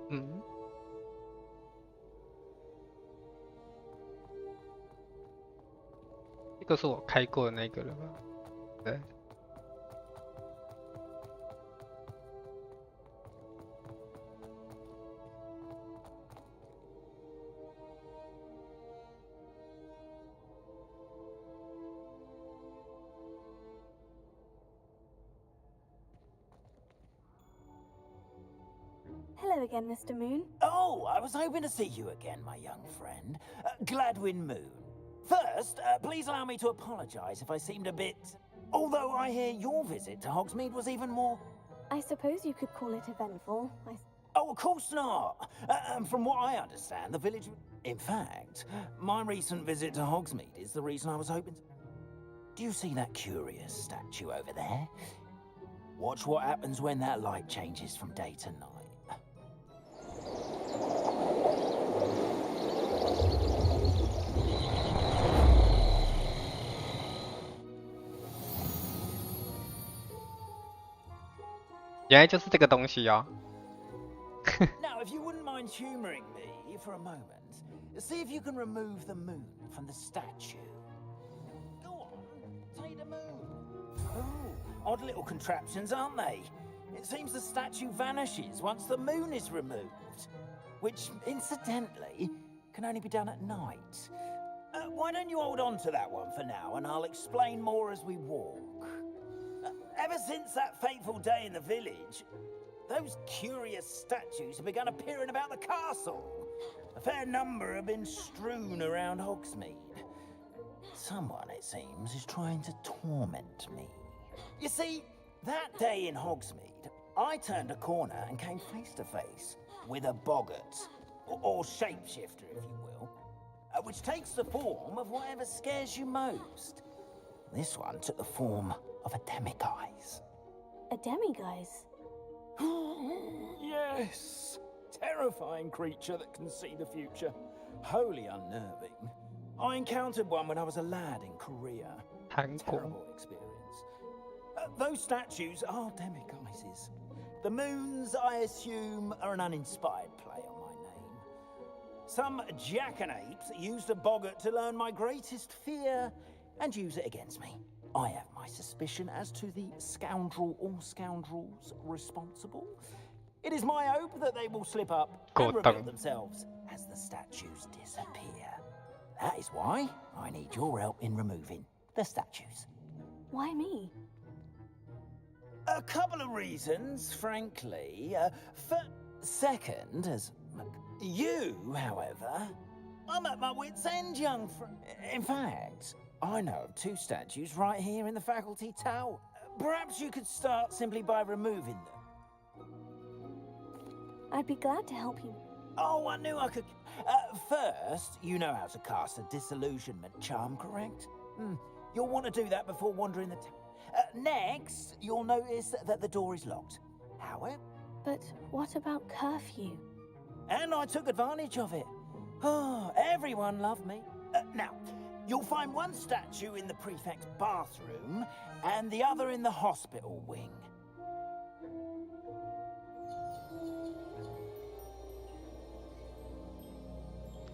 嗯，这个是我开过的那个了吧？对。Hello again, Mr. Moon. Oh, I was hoping to see you again, my young friend. Gladwin Moon. First, please allow me to apologize if I seemed a bit... Although I hear your visit to Hogsmeade was even more... I suppose you could call it eventful. Oh, of course not. From what I understand, the village... In fact, my recent visit to Hogsmeade is the reason I was hoping to... Do you see that curious statue over there? Watch what happens when that light changes from day to night.原来就是这个东西哦。Now, if you wouldn't mind humoring me for a moment, see if you can remove the moon from the statue. Go on, take the moon. Oh, odd little contraptions, aren't they? It seems the statue vanishes once the moon is removed, which, incidentally, can only be done at night. Why don't you hold on to that one for now, and I'll explain more as we walk. Ever since that fateful day in the village, those curious statues have begun appearing about the castle. A fair number have been strewn around Hogsmeade. Someone, it seems, is trying to torment me. You see, that day in Hogsmeade, I turned a corner and came face to face with a boggart, or shapeshifter, if you will, which takes the form of whatever scares you most. This one took the form of a demiguise. A demiguise? Yes! Terrifying creature that can see the future. Wholly unnerving. I encountered one when I was a lad in Korea. Terrible experience. Those statues are demiguises. The moons, I assume, are an uninspired play on my name. Some jackanapes used a boggart to learn my greatest fear and use it against me. I have my suspicion as to the scoundrel or scoundrels responsible. It is my hope that they will slip up and reveal themselves as the statues disappear. That is why I need your help in removing the statues. Why me? A couple of reasons, frankly. Second, as you, however, I'm at my wit's end, young friend. In fact, I know of 2 statues right here in the faculty tower. Perhaps you could start simply by removing them. I'd be glad to help you. Oh, I knew I could. First, you know how to cast a disillusionment charm, correct? You'll want to do that before wandering the tower. Next, you'll notice that the door is locked. However... But what about curfew? And I took advantage of it. Oh, everyone loved me. Now, you'll find one statue in the prefect's bathroom and the other in the hospital wing.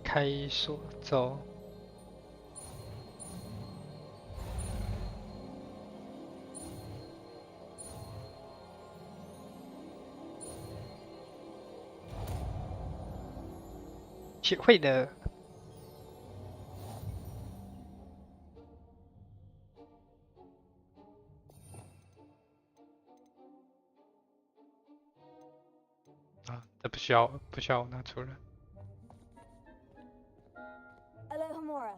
Khai锁咒。学会的。啊，这不需要我拿出来。Alohomora.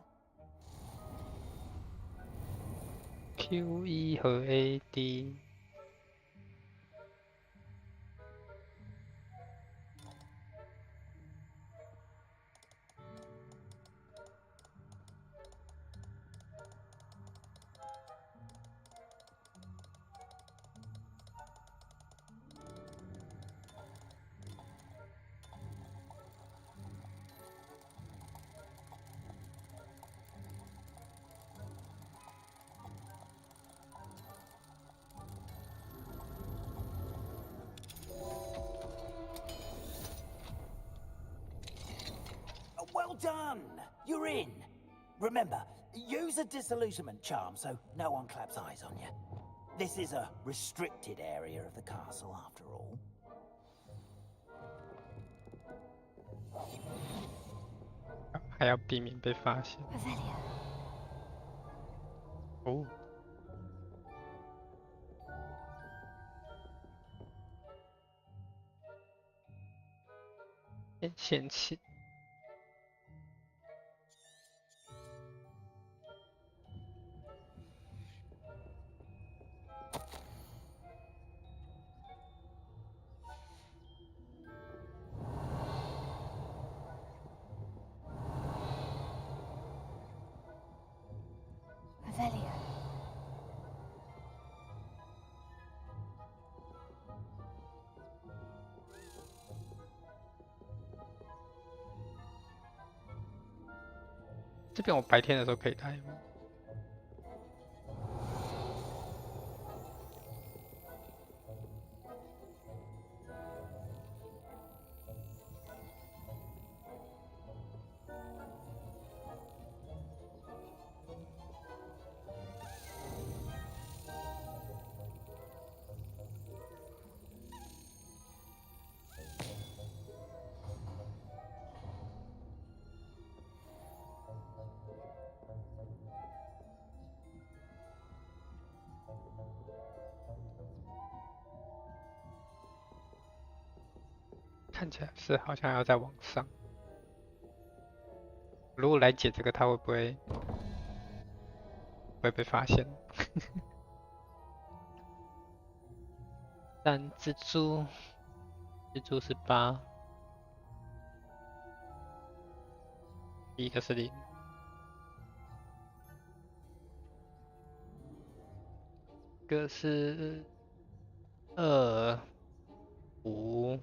Q1 和 AD。Well done! You're in. Remember, use a disillusionment charm so no one claps eyes on you. This is a restricted area of the castle, after all. 还要避免被发现。哦。变现器。这边我白天的时候可以开吗？看起来是好像要再往上。如果来解这个，它会不会被发现？但蜘蛛是8，第一个是0，这个是2、5。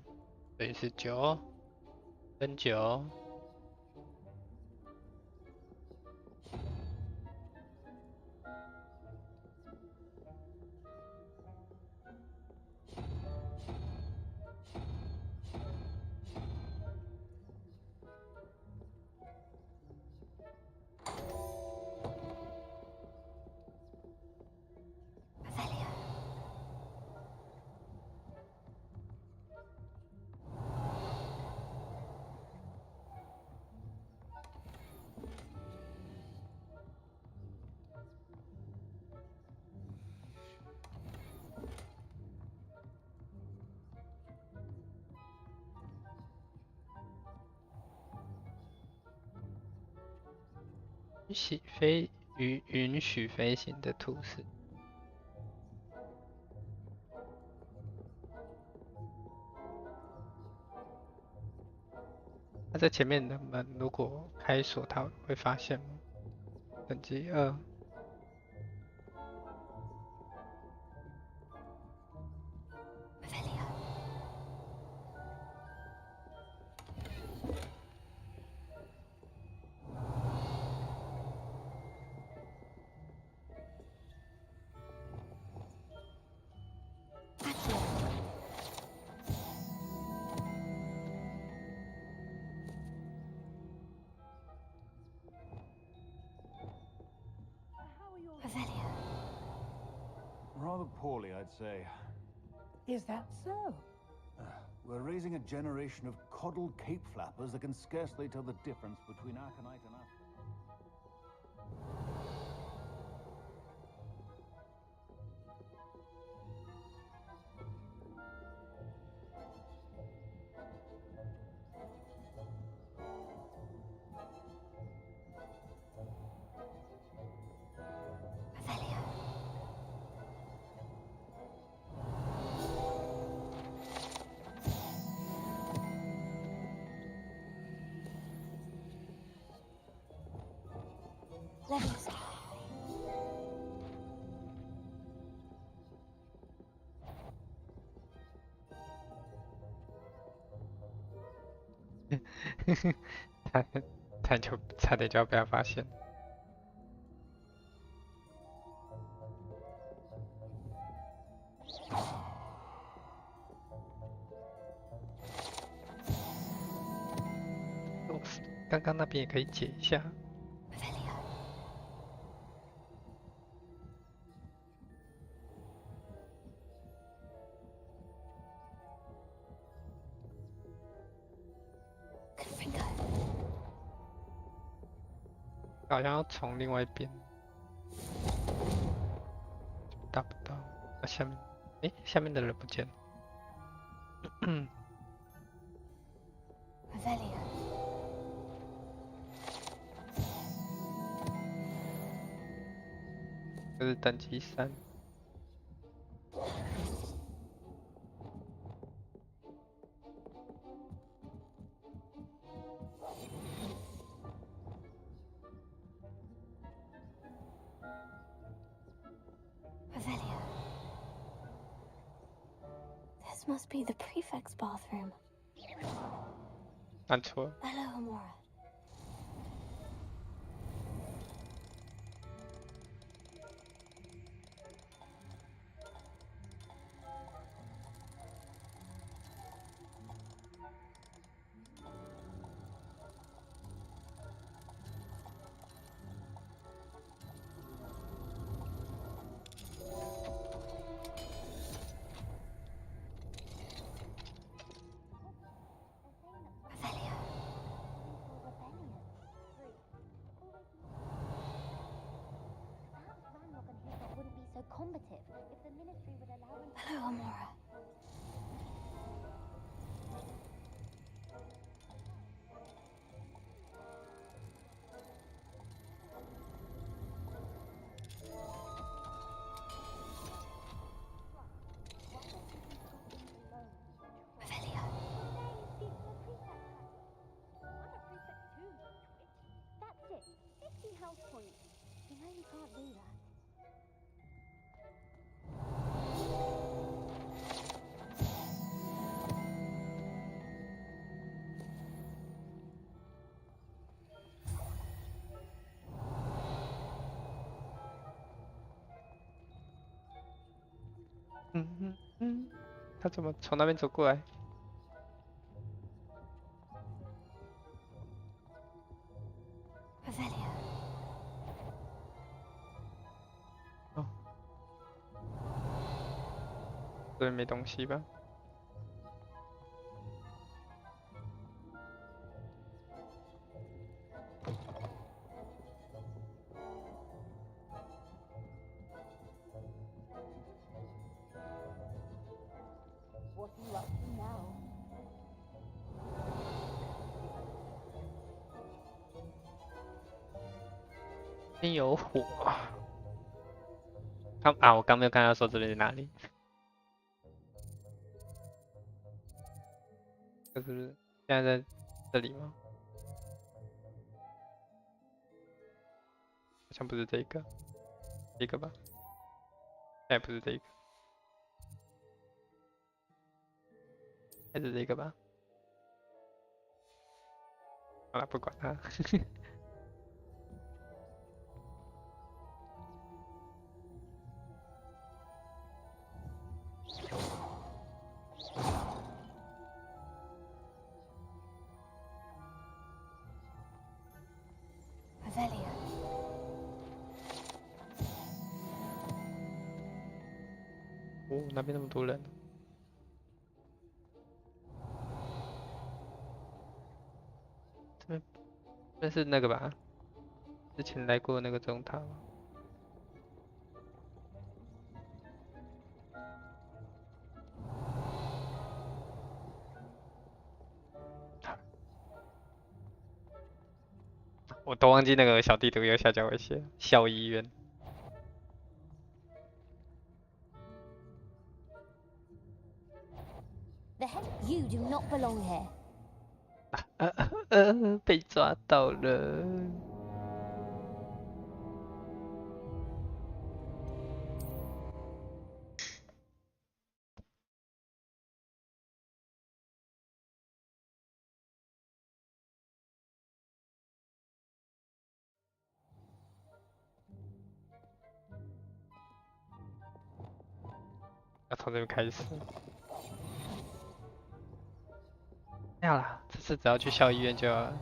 所以是9跟9，允许飞行的图示。它在前面的门如果开锁，它会发现吗？等级2。Rather poorly, I'd say. Is that so? We're raising a generation of coddled cape flappers that can scarcely tell the difference between aconite and差点就要被他发现。刚刚那边也可以解一下。好像要从另外一边，打不到。下面，下面的人不见了。这是等级3。This must be the prefect's bathroom. 按错了。 Hello, Amora. Hello, Amora. That's it. 50 health points. You know you can't do that.嗯，他怎么从那边走过来？ 这边没东西吧？边有火。我刚没有看到说这边是哪里。 这是现在在这里吗？好像不是这个，这个吧？哎，不是这个，还是这个吧？好了，不管它。哦，那边那么多人。这是那个吧？之前来过那个中塔吗？我都忘记那个小地图右下角有写校医院。 The heck? You do not belong here. 被抓到了。要从这边开始。 没有啦，这次只要去校医院就好了。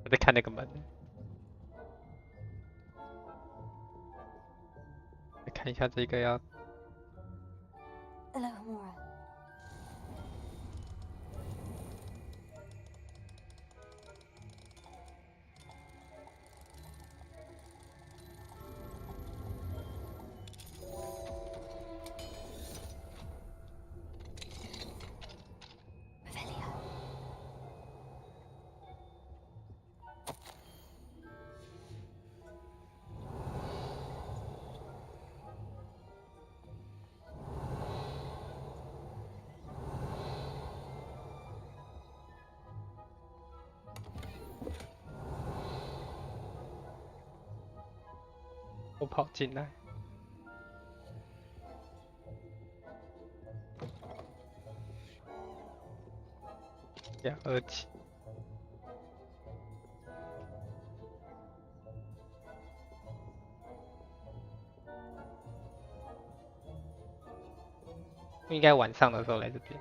我在看那个门，来看一下这个要。Hello, Amora. 我跑进来。227。应该晚上的时候来这边。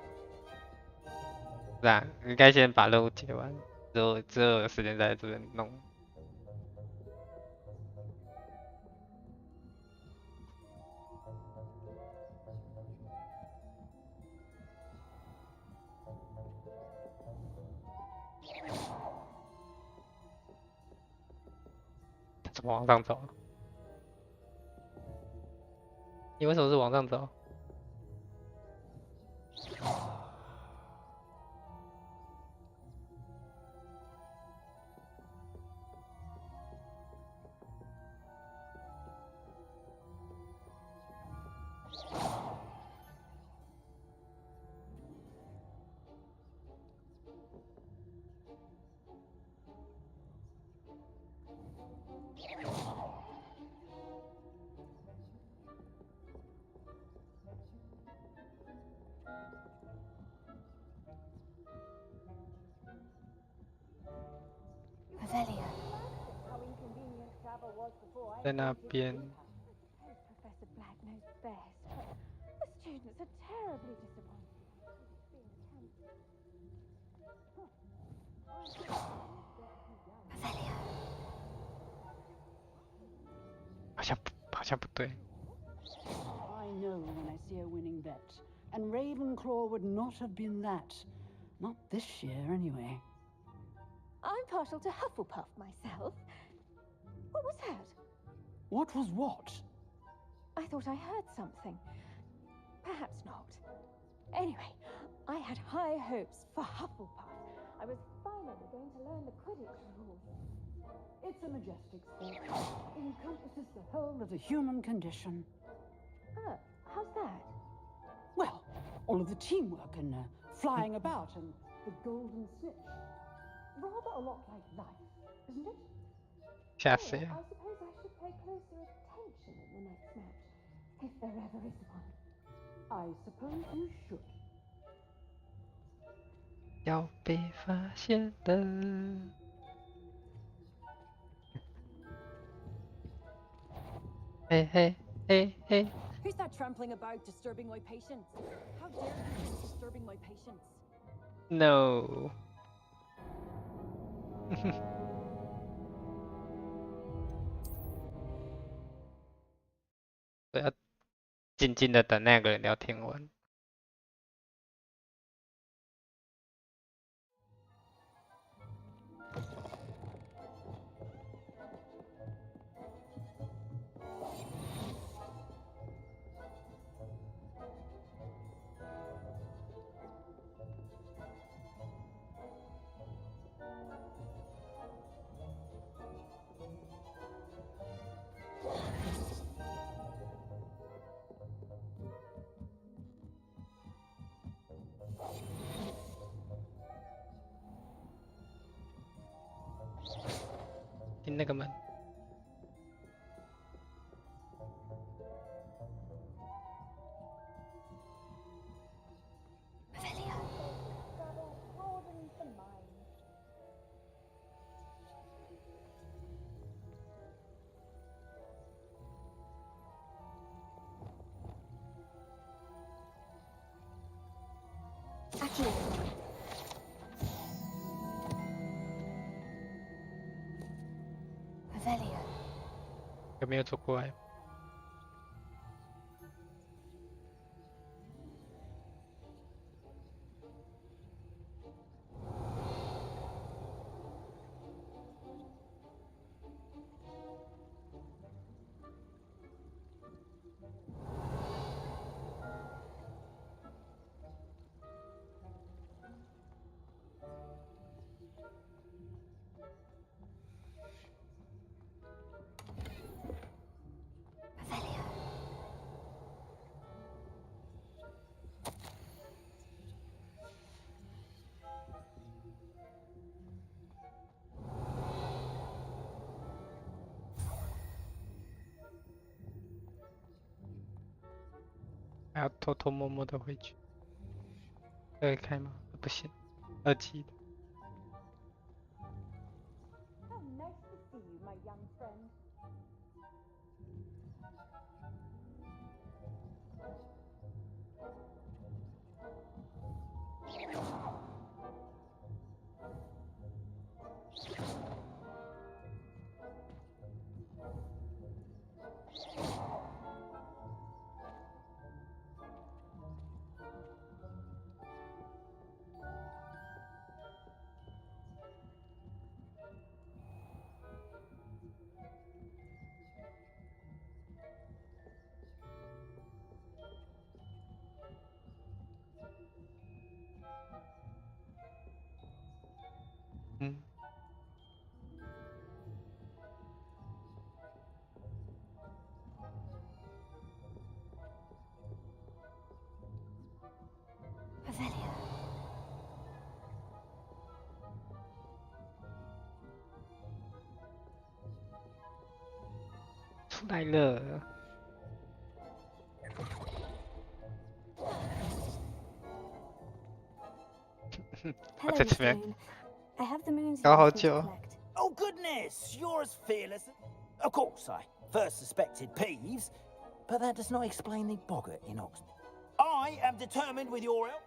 是啊，应该先把任务解完，之后有时间在这边弄。怎么往上走？你为什么是往上走？在那边。Professor Black knows best, but the students are terribly disappointed. 好像不对。I know when I see a winning bet, and Ravenclaw would not have been that. Not this year, anyway. I'm partial to Hufflepuff myself. What was that? What was what? I thought I heard something. Perhaps not. Anyway, I had high hopes for Hufflepuff. I was finally going to learn the Quidditch rules. It's a majestic sport. It encompasses the whole of the human condition. Oh, how's that? Well, all of the teamwork and flying about and the golden snitch. Rather a lot like life, isn't it? 吓死 I 了！ suppose I should pay closer attention in the next match, if there ever is one. I suppose you should. 要被发现的。嘿嘿嘿嘿。 Who's that trampling about, disturbing my patients? How dare you disturbing my patients? No 。我要静静的等那个人聊天完。进那个门。有没有走过来？还要偷偷摸摸的回去。可以开吗？不行，2级的。How nice to see you, my young friend. 出来了。我在这边 I have the moons 搞好久。 Oh goodness, you're as fearless. Of course, I first suspected Peeves, but that does not explain the boggart in Oxford. I am determined with your help.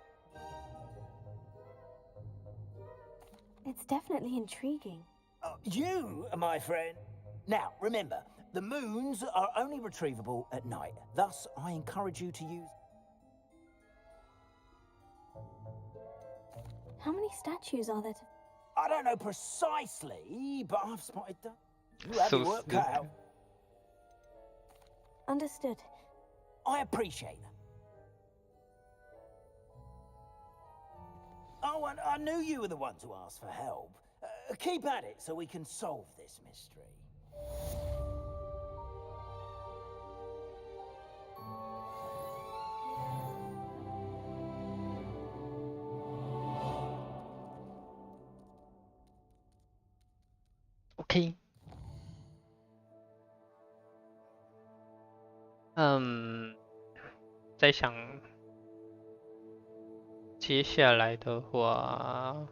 It's definitely intriguing. You, my friend. Now, remember, the moons are only retrievable at night. Thus, I encourage you to use... How many statues are there to... I don't know precisely, but I've spotted that. You have your work cut out. Understood. I appreciate that. Oh, and I knew you were the one to ask for help. Keep at it so we can solve this mystery. OK。在想接下来的话，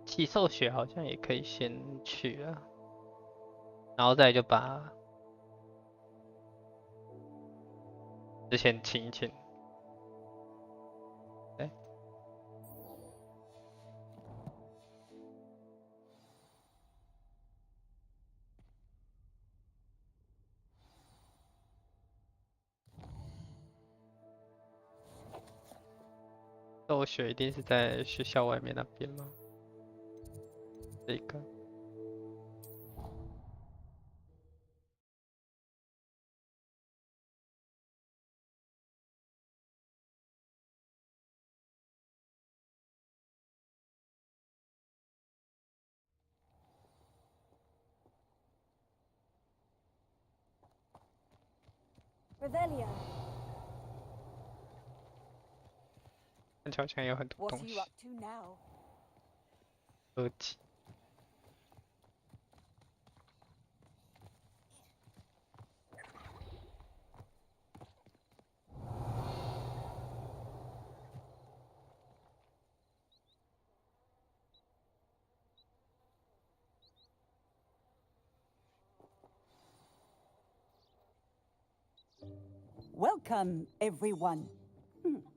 寄售学好像也可以先去了，然后再就把之前清一清。对。斗学一定是在学校外面那边吗？这个。Revelio. 看起来好像有很多 What 东 are 西 you。up to now? 2级。Welcome, everyone.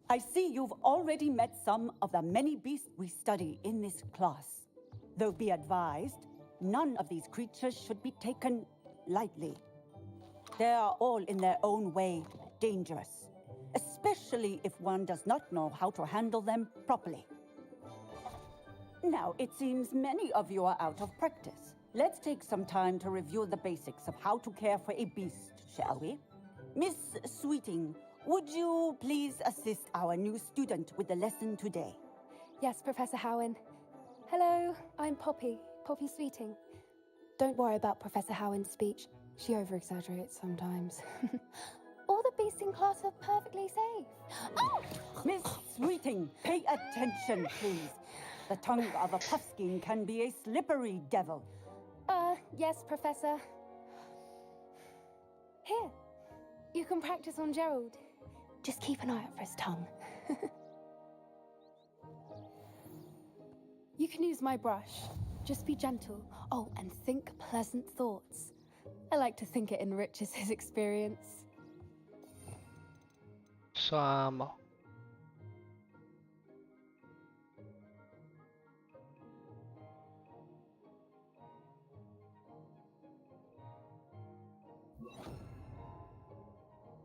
I see you've already met some of the many beasts we study in this class. Though be advised, none of these creatures should be taken lightly. They are all in their own way dangerous, especially if one does not know how to handle them properly. Now, it seems many of you are out of practice. Let's take some time to review the basics of how to care for a beast, shall we? Miss Sweeting, would you please assist our new student with the lesson today? Yes, Professor Howen. Hello, I'm Poppy Sweeting. Don't worry about Professor Howen's speech. She over-exaggerates sometimes. All the beasts in class are perfectly safe. Oh! Miss Sweeting, pay attention, please. The tongue of a puffskein can be a slippery devil. Yes, Professor. Here, you can practice on Gerald. Just keep an eye out for his tongue. You can use my brush. Just be gentle. Oh, and think pleasant thoughts. I like to think it enriches his experience. 刷毛。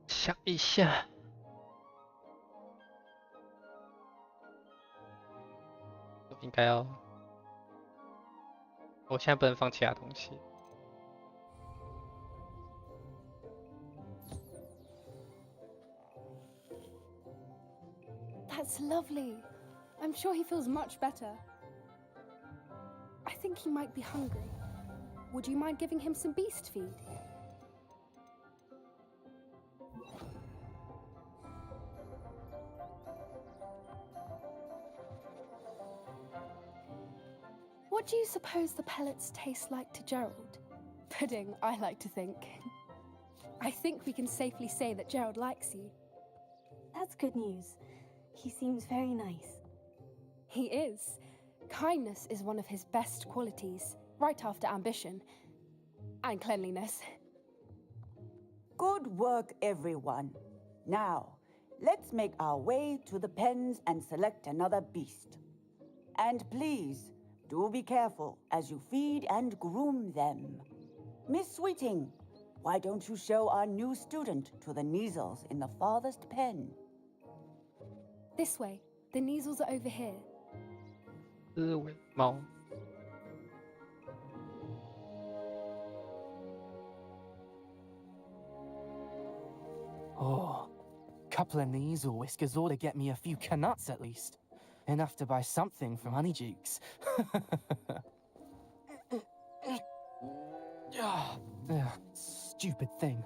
想一下。应该要。我现在不能放其他东西。That's lovely. I'm sure he feels much better. I think he might be hungry. Would you mind giving him some beast feed? What do you suppose the pellets taste like to Gerald? Pudding, I like to think. I think we can safely say that Gerald likes you. That's good news. He seems very nice. He is. Kindness is one of his best qualities, right after ambition. And cleanliness. Good work, everyone. Now, let's make our way to the pens and select another beast. And please, do be careful as you feed and groom them. Miss Sweeting, why don't you show our new student to the Neasels in the farthest pen? This way. The Neasels are over here. 刺猬猫。Oh, couple of Neasel whiskers ought to get me a few canuts at least. Enough to buy something from Honeydukes. Stupid thing.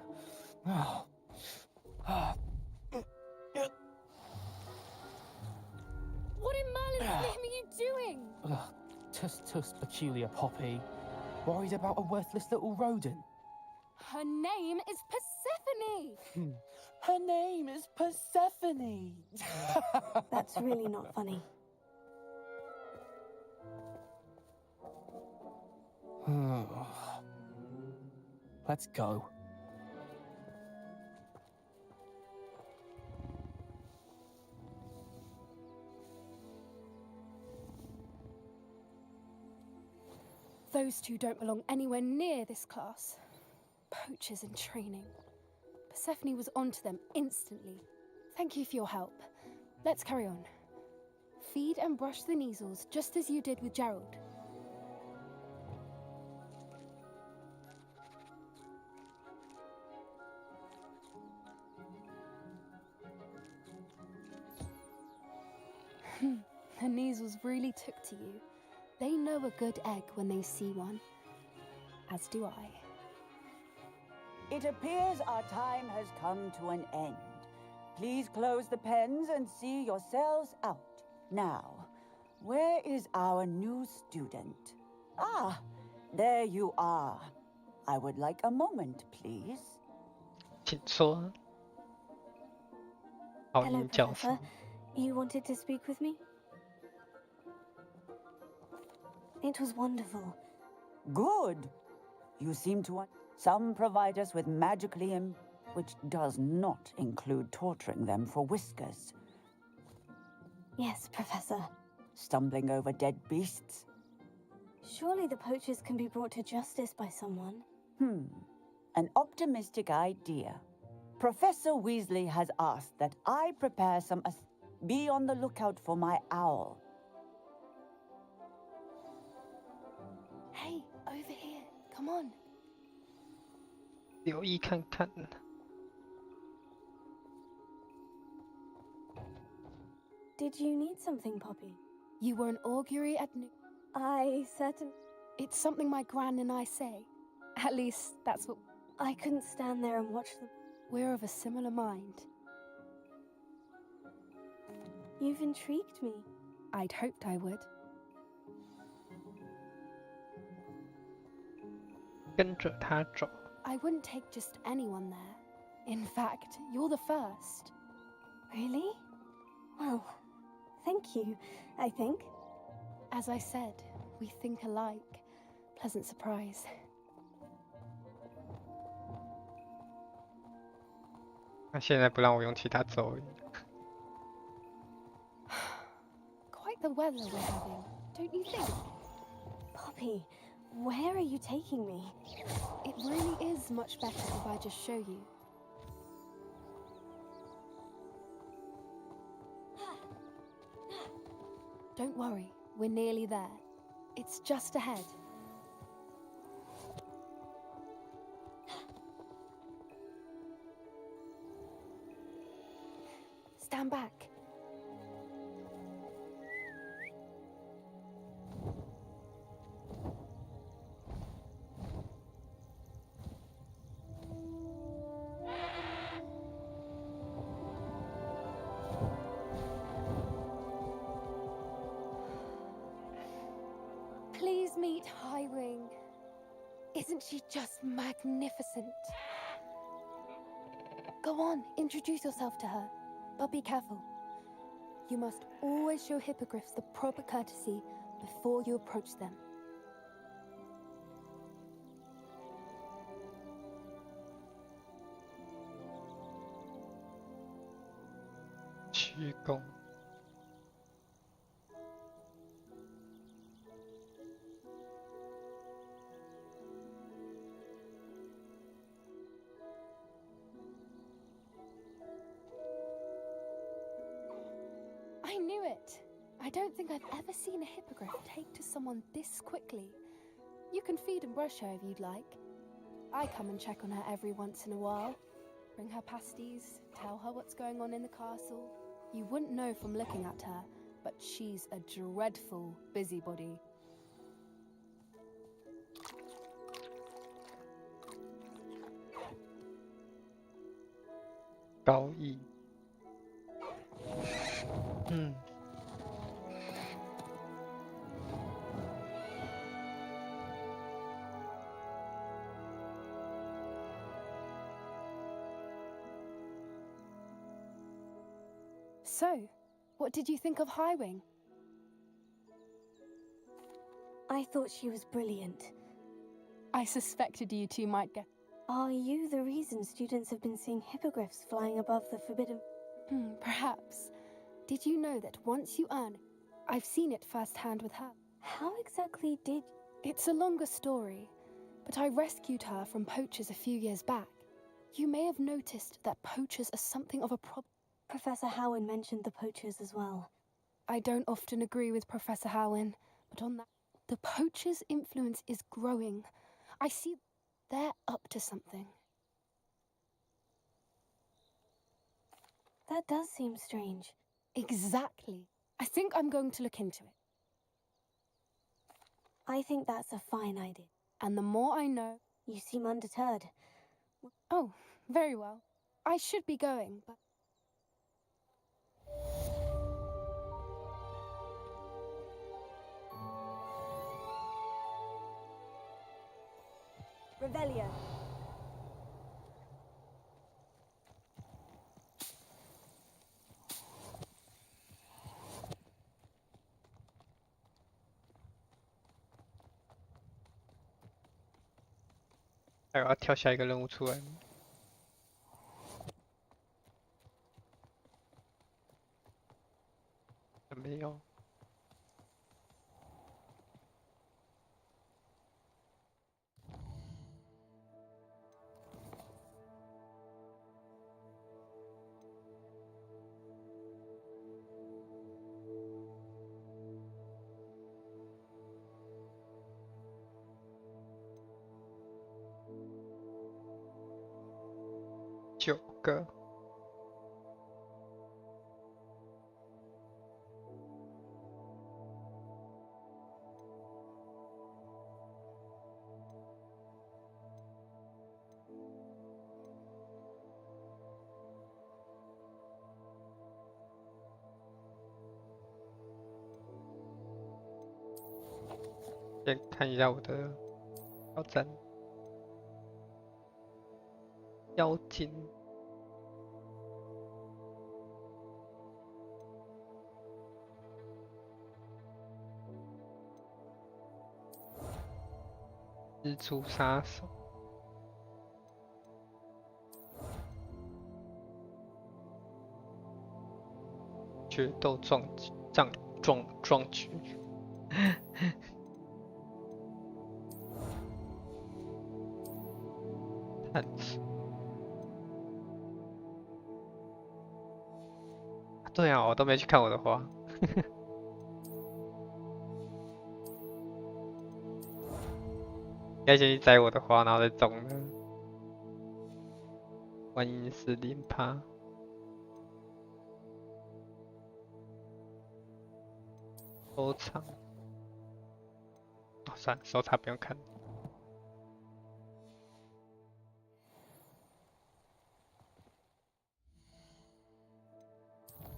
What in Merlin's name are you doing? Tuss peculiar Poppy. Worried about a worthless little rodent. Her name is Persephone! Her name is Persephone! That's really not funny. Let's go. Those two don't belong anywhere near this class. Poachers in training. Persephone was onto them instantly. Thank you for your help. Let's carry on. Feed and brush the Neasels just as you did with Gerald. The Neasels really took to you. They know a good egg when they see one. As do I. It appears our time has come to an end. Please close the pens and see yourselves out. Now, where is our new student? Ah, there you are. I would like a moment, please. 请说。好 Hello, 音教授。 Professor. You wanted to speak with me? It was wonderful. Good. You seem to want... Some provide us with magically which does not include torturing them for whiskers. Yes, Professor. Stumbling over dead beasts? Surely the poachers can be brought to justice by someone. An optimistic idea. Professor Weasley has asked that I prepare some... Be on the lookout for my owl. Hey, over here. Come on. 留意看看。 Did you need something, Poppy? You were an augury at New... I certainly... It's something my gran and I say. At least, that's what... I couldn't stand there and watch them. We're of a similar mind. You've intrigued me. I'd hoped I would. 跟着他走。I wouldn't take just anyone there. In fact, you're the first. Really? Well, thank you, I think. As I said, we think alike. Pleasant surprise.那现在不让我用其他咒语。Quite the weather we're having, don't you think? Poppy, where are you taking me? It really is much better if I just show you. Don't worry, we're nearly there. It's just ahead. Stand back. Please meet Highwing. Isn't she just magnificent? Go on, introduce yourself to her. But be careful. You must always show hippogriffs the proper courtesy before you approach them. 鞠躬。I knew it! I don't think I've ever seen a hippogriff take to someone this quickly. You can feed and brush her if you'd like. I come and check on her every once in a while. Bring her pasties, tell her what's going on in the castle. You wouldn't know from looking at her, but she's a dreadful busybody. So, what did you think of Highwing? I thought she was brilliant. I suspected you two might get... Are you the reason students have been seeing hippogriffs flying above the forbidden... Perhaps. Did you know that once you earn... I've seen it firsthand with her. How exactly did... It's a longer story, but I rescued her from poachers a few years back. You may have noticed that poachers are something of a problem. Professor Howin mentioned the poachers as well. I don't often agree with Professor Howin, but on that, the poachers' influence is growing. I see they're up to something. That does seem strange. Exactly. I think I'm going to look into it. I think that's a fine idea. And the more I know... You seem undeterred. Oh, very well. I should be going, but... Revelio.还有要跳下一个任务出来吗？没有。9个。先看一下我的挑战。妖精。蜘蛛杀手。决斗壮举。探索。对啊，我都没去看我的花。应该先去摘我的花，然后再种的。观音寺林趴。收藏。哦，算了，收藏不用看。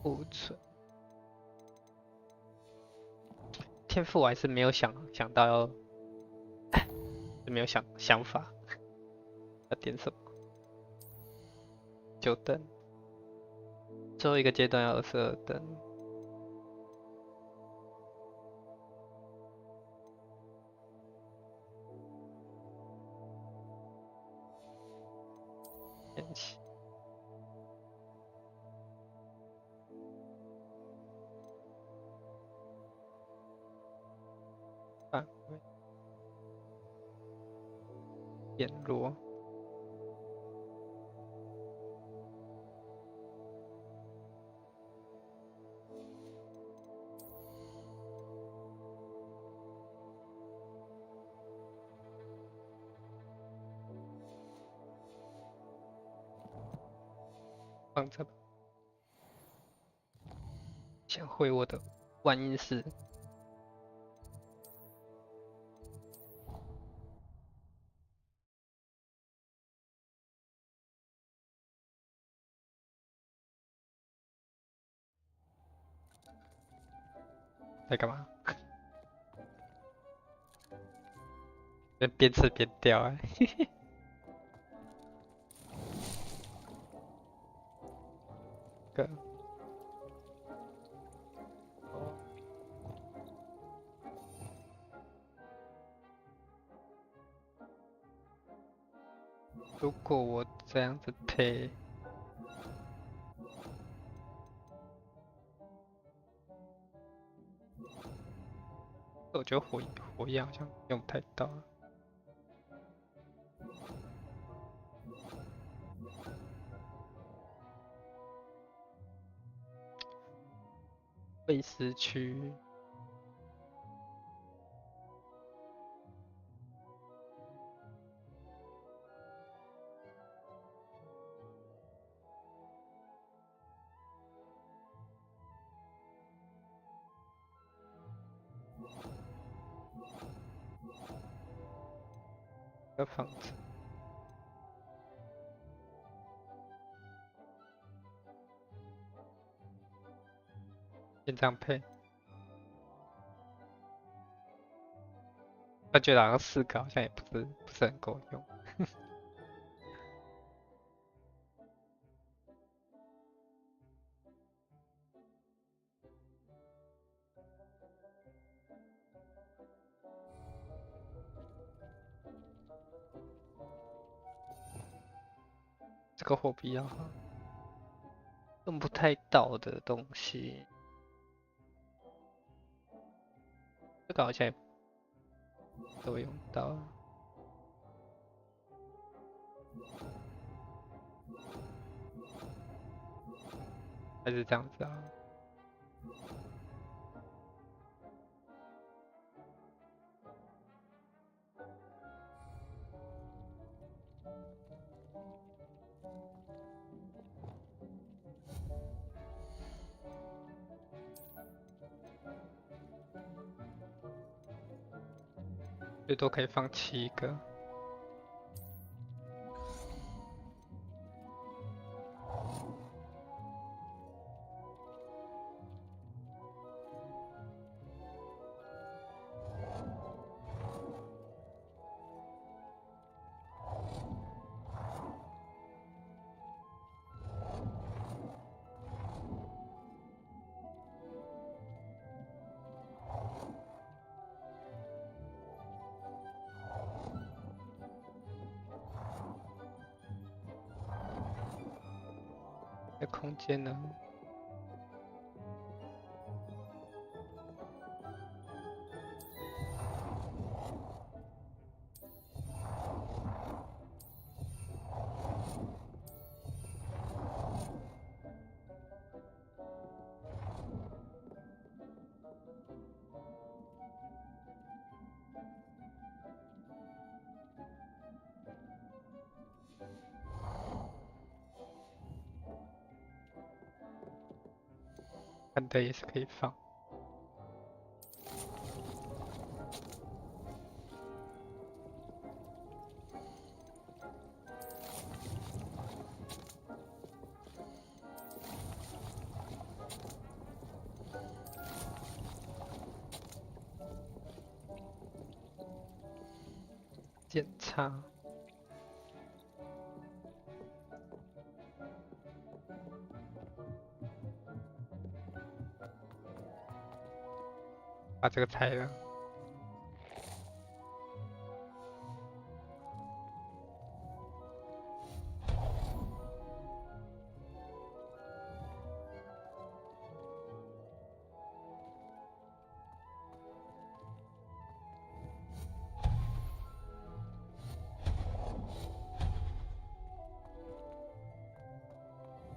库存。天赋我还是没有想到要，没有想法，要点什么？9灯。最后一个阶段要22灯。天气。范围。变弱。放着吧。先回我的万应室。在干嘛？边吃边掉啊！个。如果我这样子配，我觉得火焰好像用不太到。被失去。的房子。先这样配。我觉得好像4个好像也不是很够用。这个货币啊，用不太到的东西。这个好像也都会用到。还是这样子啊。最多可以放7个。空间呢？看的也是可以放。检查。把这个拆了。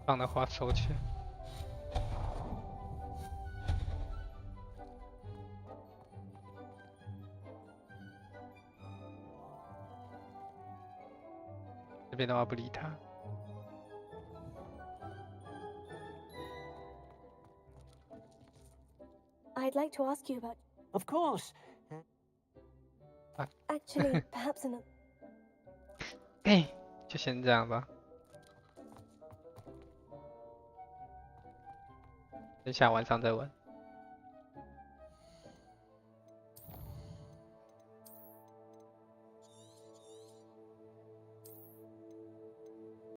放的话收起来。这边的话不理他。I'd like to ask you about. Of course. Actually, perhaps another. 哎，就先这样吧。等下晚上再玩。